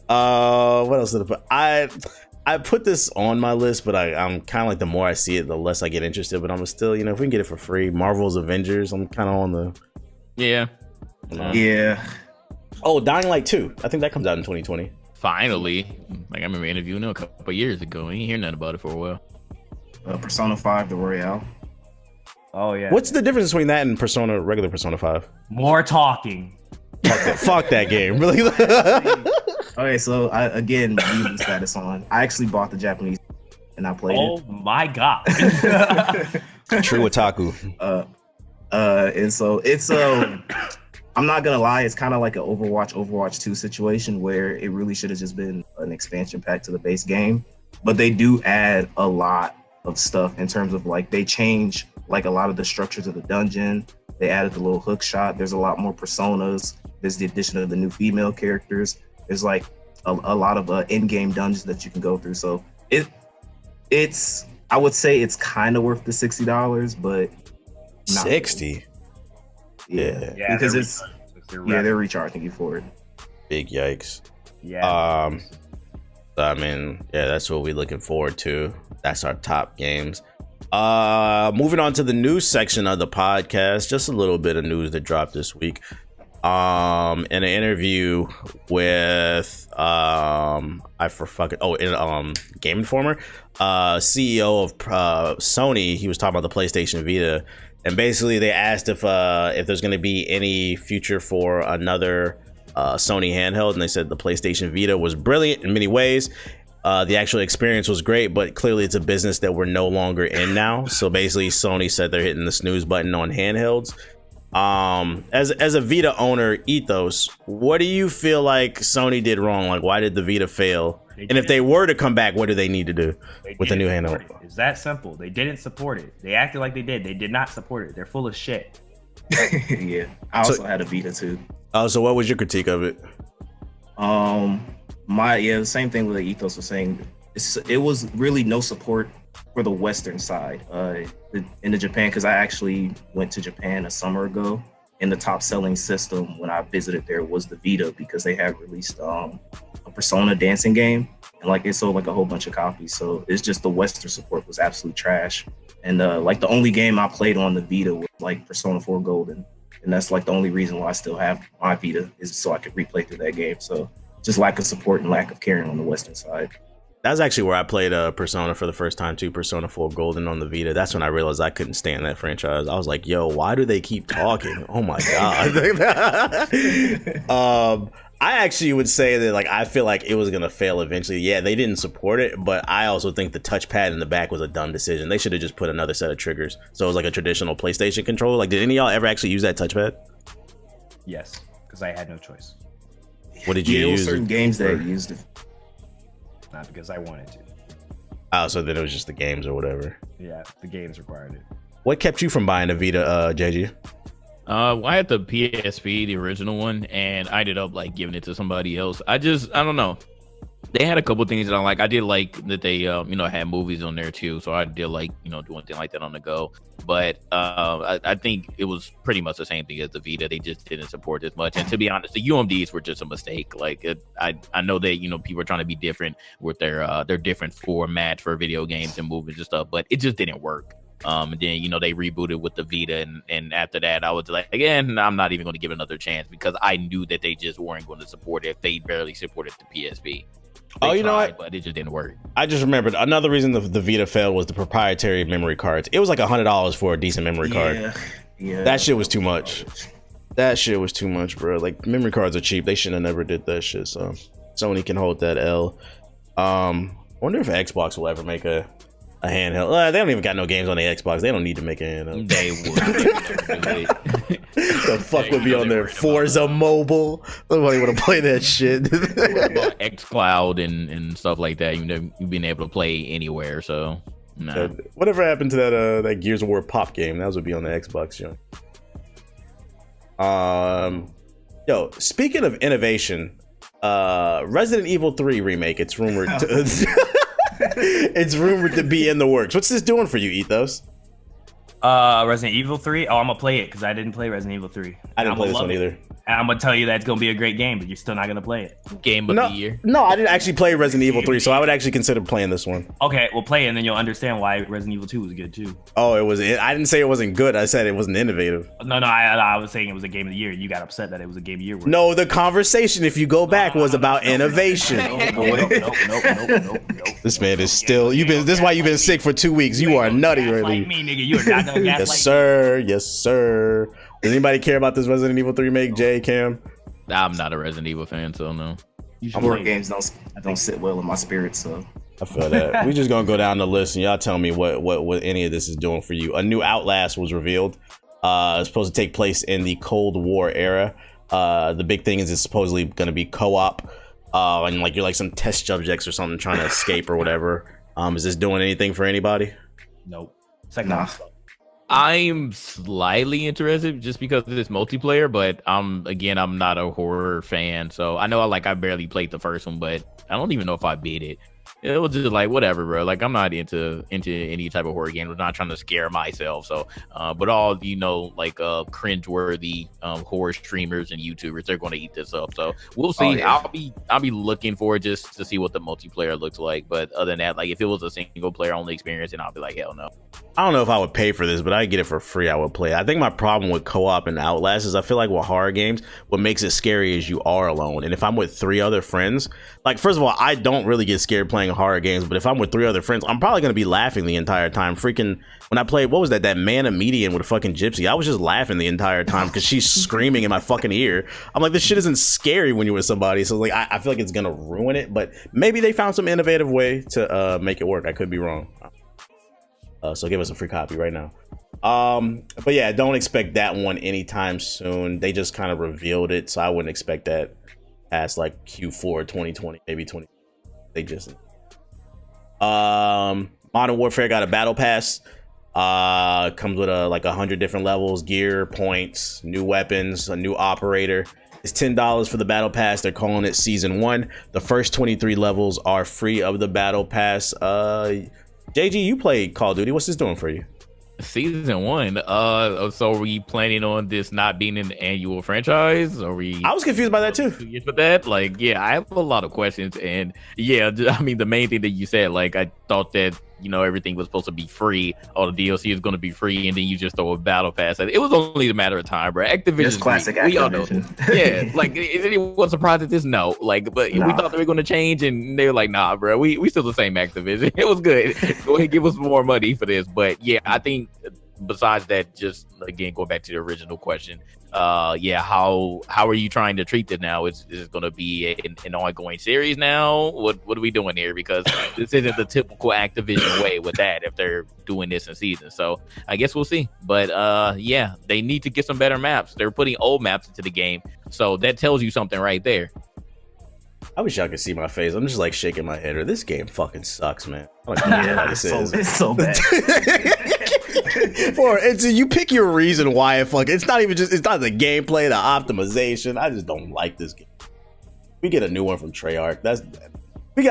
What else did I put? I put this on my list, but I'm kind of like, the more I see it, the less I get interested. But I'm still, if we can get it for free, Marvel's Avengers, I'm kind of on the. Yeah. Yeah. Oh, Dying Light 2. I think that comes out in 2020. Finally. I remember interviewing him a couple years ago. I ain't hear nothing about it for a while. Persona 5, the Royale. Oh, yeah. What's the difference between that and regular Persona 5? More talking. Fuck that game. Really? Okay, so I again leave the status on. I actually bought the Japanese and I played Oh my god. True otaku. And so it's I'm not gonna lie, it's kind of like an Overwatch 2 situation where it really should have just been an expansion pack to the base game. But they do add a lot of stuff in terms of like they change like a lot of the structures of the dungeon. They added the little hook shot. There's a lot more personas. There's the addition of the new female characters. There's like a lot of in-game dungeons that you can go through. So it's I would say it's kind of worth the $60, but not 60. Yeah, Yeah, because they're they're recharging you for it. Big yikes. Yeah. I mean, yeah, that's what we're looking forward to. That's our top games. Moving on to the news section of the podcast, just a little bit of news that dropped this week. In an interview with Game Informer, CEO of Sony, he was talking about the PlayStation Vita, and basically they asked if there's going to be any future for another Sony handheld, and they said the PlayStation Vita was brilliant in many ways. The actual experience was great, but clearly it's a business that we're no longer in now. So basically Sony said they're hitting the snooze button on handhelds. As a Vita owner, Ethos, what do you feel like Sony did wrong? Like, why did the Vita fail? And if they were to come back, what do they need to do with the new handheld? It's that simple. They didn't support it. They acted like they did. They did not support it. They're full of shit. Yeah, I also had a Vita too. So what was your critique of it? The same thing with the Ethos was saying. It was really no support for the Western side in the Japan, because I actually went to Japan a summer ago, and the top selling system when I visited there was the Vita, because they had released a Persona dancing game, and like it sold like a whole bunch of copies. So it's just the Western support was absolute trash, and like the only game I played on the Vita was like Persona 4 Golden, and that's like the only reason why I still have my Vita, is so I could replay through that game. So just lack of support and lack of caring on the Western side. That's actually where I played Persona for the first time too, Persona 4 Golden on the Vita. That's when I realized I couldn't stand that franchise. I was like, yo, why do they keep talking? Oh my God. I actually would say that like I feel like it was gonna fail eventually. Yeah, they didn't support it, but I also think the touchpad in the back was a dumb decision. They should have just put another set of triggers. So it was like a traditional PlayStation controller. Like, did any of y'all ever actually use that touchpad? Yes, because I had no choice. What did you use? Certain games that used it. Not because I wanted to. Oh, so then it was just the games or whatever. Yeah, the games required it. What kept you from buying a Vita, JG? I had the PSP, the original one, and I ended up like giving it to somebody else. I don't know. They had a couple things that I like. I did like that they, had movies on there too. So I did like, doing things like that on the go. But I think it was pretty much the same thing as the Vita. They just didn't support as much. And to be honest, the UMDs were just a mistake. Like I know that, people are trying to be different with their different format for video games and movies and stuff, but it just didn't work. And then, they rebooted with the Vita. And after that, I was like, again, I'm not even going to give it another chance, because I knew that they just weren't going to support it if they barely supported the PSP. They know tried, what? But it just didn't work. I just remembered another reason the Vita failed was the proprietary memory cards. It was like $100 for a decent memory card. Yeah. That shit was too much. That shit was too much, bro. Like, memory cards are cheap. They should have never did that shit. So Sony can hold that L. I wonder if Xbox will ever make a handheld. They don't even got no games on the Xbox. They don't need to make a handheld. They would. The fuck would be on there? Forza Mobile. Nobody want to play that shit. xCloud and stuff like that. You've been able to play anywhere. So nah. Whatever happened to that Gears of War pop game? That would be on the Xbox, Yo, speaking of innovation, Resident Evil 3 remake. It's rumored. It's rumored to be in the works. What's this doing for you, Ethos? Resident Evil 3. Oh, I'm gonna play it because I didn't play Resident Evil 3. I didn't play this one either. And I'm gonna tell you that it's gonna be a great game, but you're still not gonna play it. Game of the year. No, I didn't actually play Resident Evil 3, so I would actually consider playing this one. Okay, well, play it, and then you'll understand why Resident Evil 2 was good too. Oh, it was. I didn't say it wasn't good. I said it wasn't innovative. No, I was saying it was a game of the year. You got upset that it was a game of the year. No, the conversation, if you go back, was about innovation. Nope. This man is still. This is why you've been sick for 2 weeks. You are nutty, really. Me, nigga. You are not gonna gaslight Yes, sir. Does anybody care about this Resident Evil 3 remake, Jay, Cam? I'm not a Resident Evil fan, so no. Horror games don't sit well in my spirit, so I feel that. We just gonna go down the list and y'all tell me what any of this is doing for you. A new Outlast was revealed. It's supposed to take place in the Cold War era. The big thing is it's supposedly gonna be co-op. And like you're like some test subjects or something trying to escape or whatever. Is this doing anything for anybody? Nope. Second I'm slightly interested just because of this multiplayer, but I'm not a horror fan, so I know I barely played the first one, but I don't even know if I beat it. It was just like whatever, bro. Like I'm not into any type of horror game. I'm not trying to scare myself. So, but all cringeworthy horror streamers and YouTubers, they're going to eat this up. So we'll see. Yeah. I'll be looking forward just to see what the multiplayer looks like. But other than that, like if it was a single player only experience, then I'll be like, hell no. I don't know if I would pay for this, but I get it for free. I would play. I think my problem with co-op and Outlast is I feel like with horror games, what makes it scary is you are alone. And if I'm with 3 other friends, like first of all, I don't really get scared playing horror games, but if I'm with 3 other friends, I'm probably gonna be laughing the entire time. Freaking when I played, what was that Man of Median with a fucking gypsy? I was just laughing the entire time because she's screaming in my fucking ear. I'm like, this shit isn't scary when you're with somebody. So like, I feel like it's gonna ruin it. But maybe they found some innovative way to make it work. I could be wrong. So give us a free copy right now. But yeah, don't expect that one anytime soon. They just kind of revealed it, so I wouldn't expect that past like Q4 2020, maybe 20. They just Modern Warfare got a battle pass. Comes with like 100 different levels, gear, points, new weapons, a new operator. It's $10 for the battle pass. They're calling it season 1. The first 23 levels are free of the battle pass. JG, you played Call of Duty. What's this doing for you? Season 1. So are we planning on this not being an annual franchise? Are we? I was confused by that too. For that, like, yeah, I have a lot of questions, and yeah, I mean, the main thing that you said, like, I thought that everything was supposed to be free. All the DLC is going to be free, and then you just throw a battle pass. It was only a matter of time, bro. Activision, just classic Activision. We all know. Yeah, like, is anyone surprised at this? No, like, but we thought they were going to change, and they were like, nah, bro, we still the same Activision. It was good. Go ahead, give us more money for this. But yeah, I think besides that, just again, go back to the original question. Yeah, how are you trying to treat this now? Is it going to be an ongoing series now? What are we doing here? Because this isn't the typical Activision way with that if they're doing this in season. So I guess we'll see. But yeah, they need to get some better maps. They're putting old maps into the game, so that tells you something right there. I wish y'all could see my face. I'm just like shaking my head. Or this game fucking sucks, man. It's so bad. You pick your reason why it's not the gameplay, the optimization. I just don't like this game. We get a new one from Treyarch. We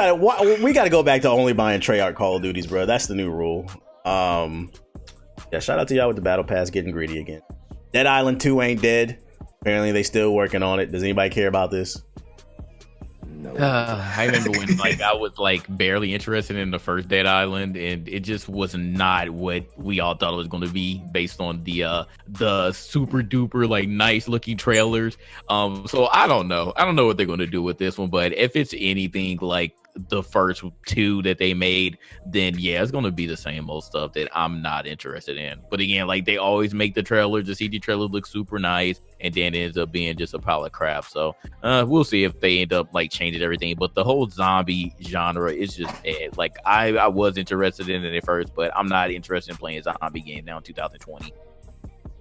gotta go back to only buying Treyarch Call of Duties, bro. That's the new rule. Yeah, shout out to y'all with the battle pass getting greedy again. Dead Island 2 ain't dead. Apparently they still working on it. Does anybody care about this? No. I remember when I was barely interested in the first Dead Island, and it just was not what we all thought it was going to be based on the super duper nice looking trailers. So I don't know what they're going to do with this one, but if it's anything like the first 2 that they made, then yeah, it's going to be the same old stuff that I'm not interested in. But again, they always make the CG trailer look super nice, and then it ends up being just a pile of crap. So we'll see if they end up changing everything. But the whole zombie genre is just dead. I was interested in it at first, but I'm not interested in playing zombie games now in 2020.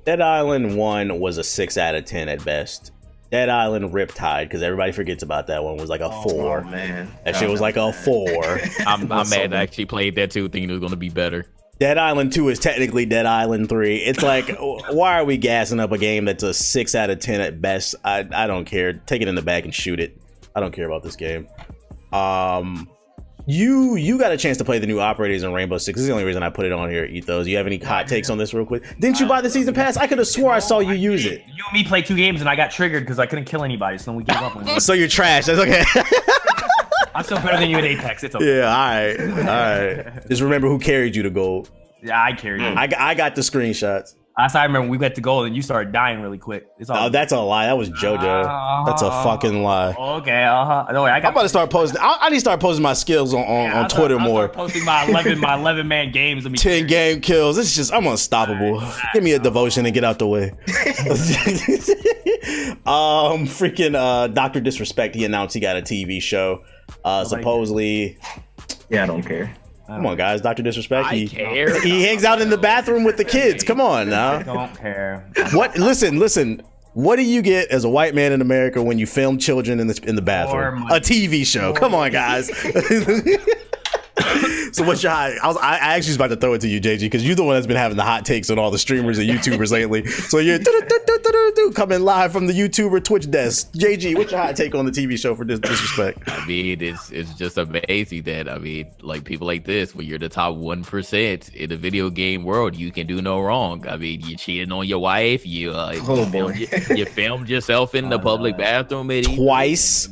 Dead Island 1 was a 6 out of 10 at best. Dead Island Riptide, because everybody forgets about that one, was like a 4. Man. That shit was like a 4. I'm mad I actually played that too, thinking it was going to be better. Dead Island 2 is technically Dead Island 3. It's like, why are we gassing up a game that's a 6 out of 10 at best? I don't care. Take it in the back and shoot it. I don't care about this game. You got a chance to play the new operators in Rainbow Six. This is the only reason I put it on here, Ethos. You have any hot takes on this real quick? Didn't you buy the season pass? I could have swore I saw you use it. You and me played 2 games and I got triggered because I couldn't kill anybody, so then we gave up. So you're trash. That's okay. I'm still better than you at Apex. It's okay. Yeah, all right. Just remember who carried you to gold. Yeah, I carried you. I got the screenshots. I remember we got to gold and you started dying really quick. That's a lie. That was JoJo. That's a fucking lie. Okay, Don't worry, I'm about to start posting. I need to start posting my skills on Twitter more. I'll start posting my 11 man games. 10 game kills. It's just, I'm unstoppable. Give me a devotion and get out the way. Freaking Dr. Disrespect, he announced he got a TV show. Supposedly Yeah, I don't care. Come on, guys. Dr. Disrespect. I care. He hangs out in the bathroom with the kids. Come on now. I don't care. What? Listen. What do you get as a white man in America when you film children in the bathroom? A TV show. Come on, guys. So what's your hot? I actually was about to throw it to you, JG, because you're the one that's been having the hot takes on all the streamers and YouTubers lately. So you're coming live from the YouTuber Twitch desk. JG, what's your hot take on the TV show for Disrespect? I mean, it's just amazing that, I mean, like people like this, when you're the top 1% in the video game world, you can do no wrong. I mean, you cheated on your wife, you filmed yourself in the public bathroom twice.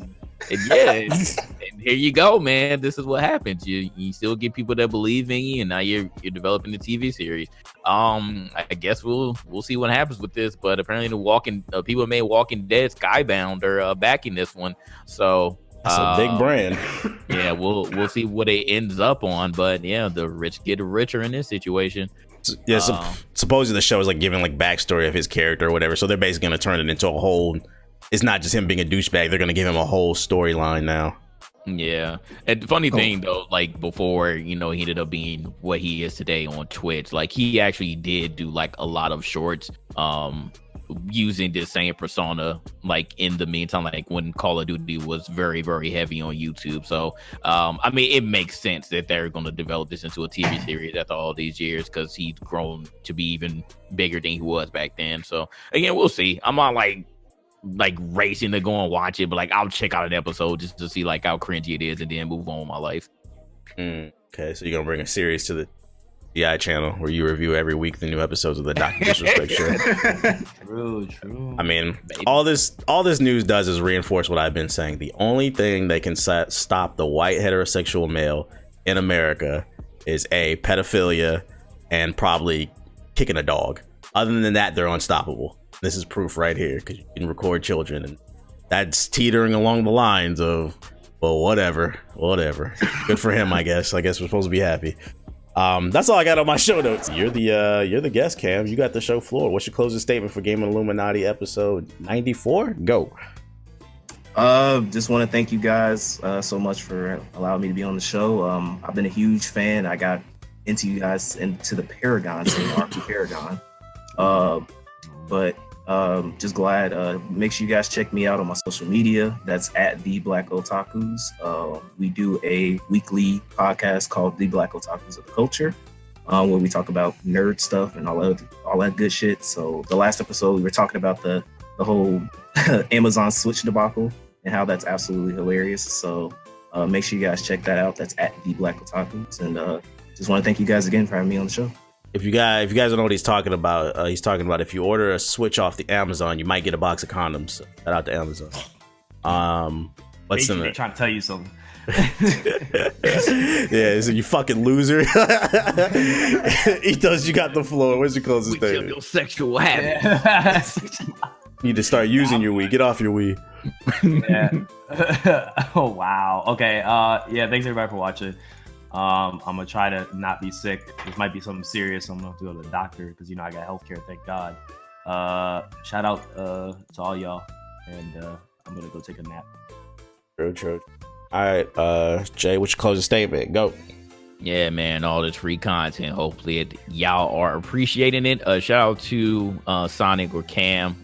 And yeah, and here you go, man. This is what happens. You still get people that believe in you, and now you're developing the TV series. I guess we'll see what happens with this. But apparently, the people who made Walking Dead, Skybound, are backing this one. So that's a big brand. Yeah, we'll see what it ends up on. But yeah, the rich get richer in this situation. Yeah, supposedly the show is like giving like backstory of his character or whatever. So they're basically gonna turn it into a whole. It's not just him being a douchebag. They're gonna give him a whole storyline now. Yeah, and the funny thing though, like before, he ended up being what he is today on Twitch. Like he actually did do like a lot of shorts, using this same persona. Like in the meantime, like when Call of Duty was very, very heavy on YouTube. So, I mean, it makes sense that they're gonna develop this into a TV series after all these years because he's grown to be even bigger than he was back then. So again, we'll see. I'm not like racing to go and watch it, but like I'll check out an episode just to see like how cringy it is and then move on with my life. Okay, so you're gonna bring a series to the DI channel where you review every week the new episodes of the Dr. Disrespect show. True. I mean, all this news does is reinforce what I've been saying. The only thing that can stop the white heterosexual male in America is pedophilia and probably kicking a dog. Other than that, they're unstoppable. This is proof right here because you can record children, and that's teetering along the lines of, well, whatever. Good for him, I guess. I guess we're supposed to be happy. That's all I got on my show notes. You're the guest, Cam. You got the show floor. What's your closing statement for Game Illuminati episode 94? Go. Just want to thank you guys so much for allowing me to be on the show. I've been a huge fan. I got into you guys into the Paragon, saying RP Paragon. But just glad. Make sure you guys check me out on my social media. That's at The Black Otakus. We do a weekly podcast called The Black Otakus of the Culture, where we talk about nerd stuff and all that good shit. So the last episode we were talking about the whole Amazon Switch debacle and how that's absolutely hilarious. So make sure you guys check that out. That's at The Black Otakus. And just want to thank you guys again for having me on the show. If you guys don't know what he's talking about if you order a Switch off the Amazon, you might get a box of condoms. Shout out to Amazon. What's in it? Trying to tell you something. Yeah, so you fucking loser. Ethos, you got the floor. Where's your closing statement? Your sexual habits. You need to start using your Wii. Get off your Wii. Yeah. Oh wow. Okay. Yeah. Thanks everybody for watching. I'm gonna try to not be sick. This might be something serious. I'm gonna have to go to the doctor because I got healthcare. Thank God. Shout out to all y'all, and I'm gonna go take a nap. True. All right, Jay, what's your closing statement? Go. Yeah, man, all this free content. Hopefully, y'all are appreciating it. Shout out to Sonic or Cam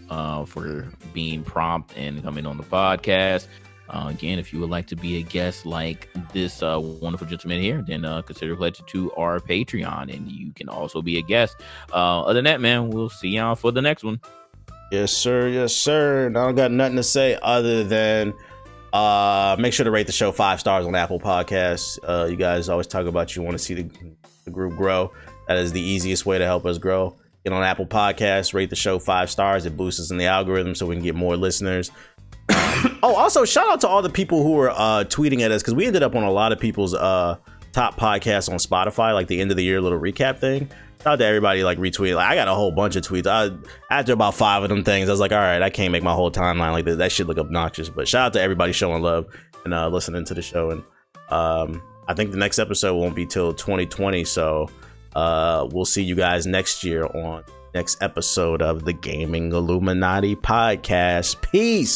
for being prompt and coming on the podcast. Again, if you would like to be a guest like this wonderful gentleman here, then consider pledging to our Patreon, and you can also be a guest. Other than that, man, we'll see y'all for the next one. Yes, sir. I don't got nothing to say other than make sure to rate the show 5 stars on Apple Podcasts. You guys always talk about you want to see the group grow. That is the easiest way to help us grow. Get on Apple Podcasts, rate the show 5 stars. It boosts us in the algorithm so we can get more listeners. Also shout out to all the people who were tweeting at us, because we ended up on a lot of people's top podcasts on Spotify, like the end of the year little recap thing. Shout out to everybody like retweeting. Like I got a whole bunch of tweets. After about 5 of them things, I was like, all right, I can't make my whole timeline like this. That shit look obnoxious. But shout out to everybody showing love and listening to the show. And I think the next episode won't be till 2020, so we'll see you guys next year on next episode of the Gaming Illuminati podcast. Peace.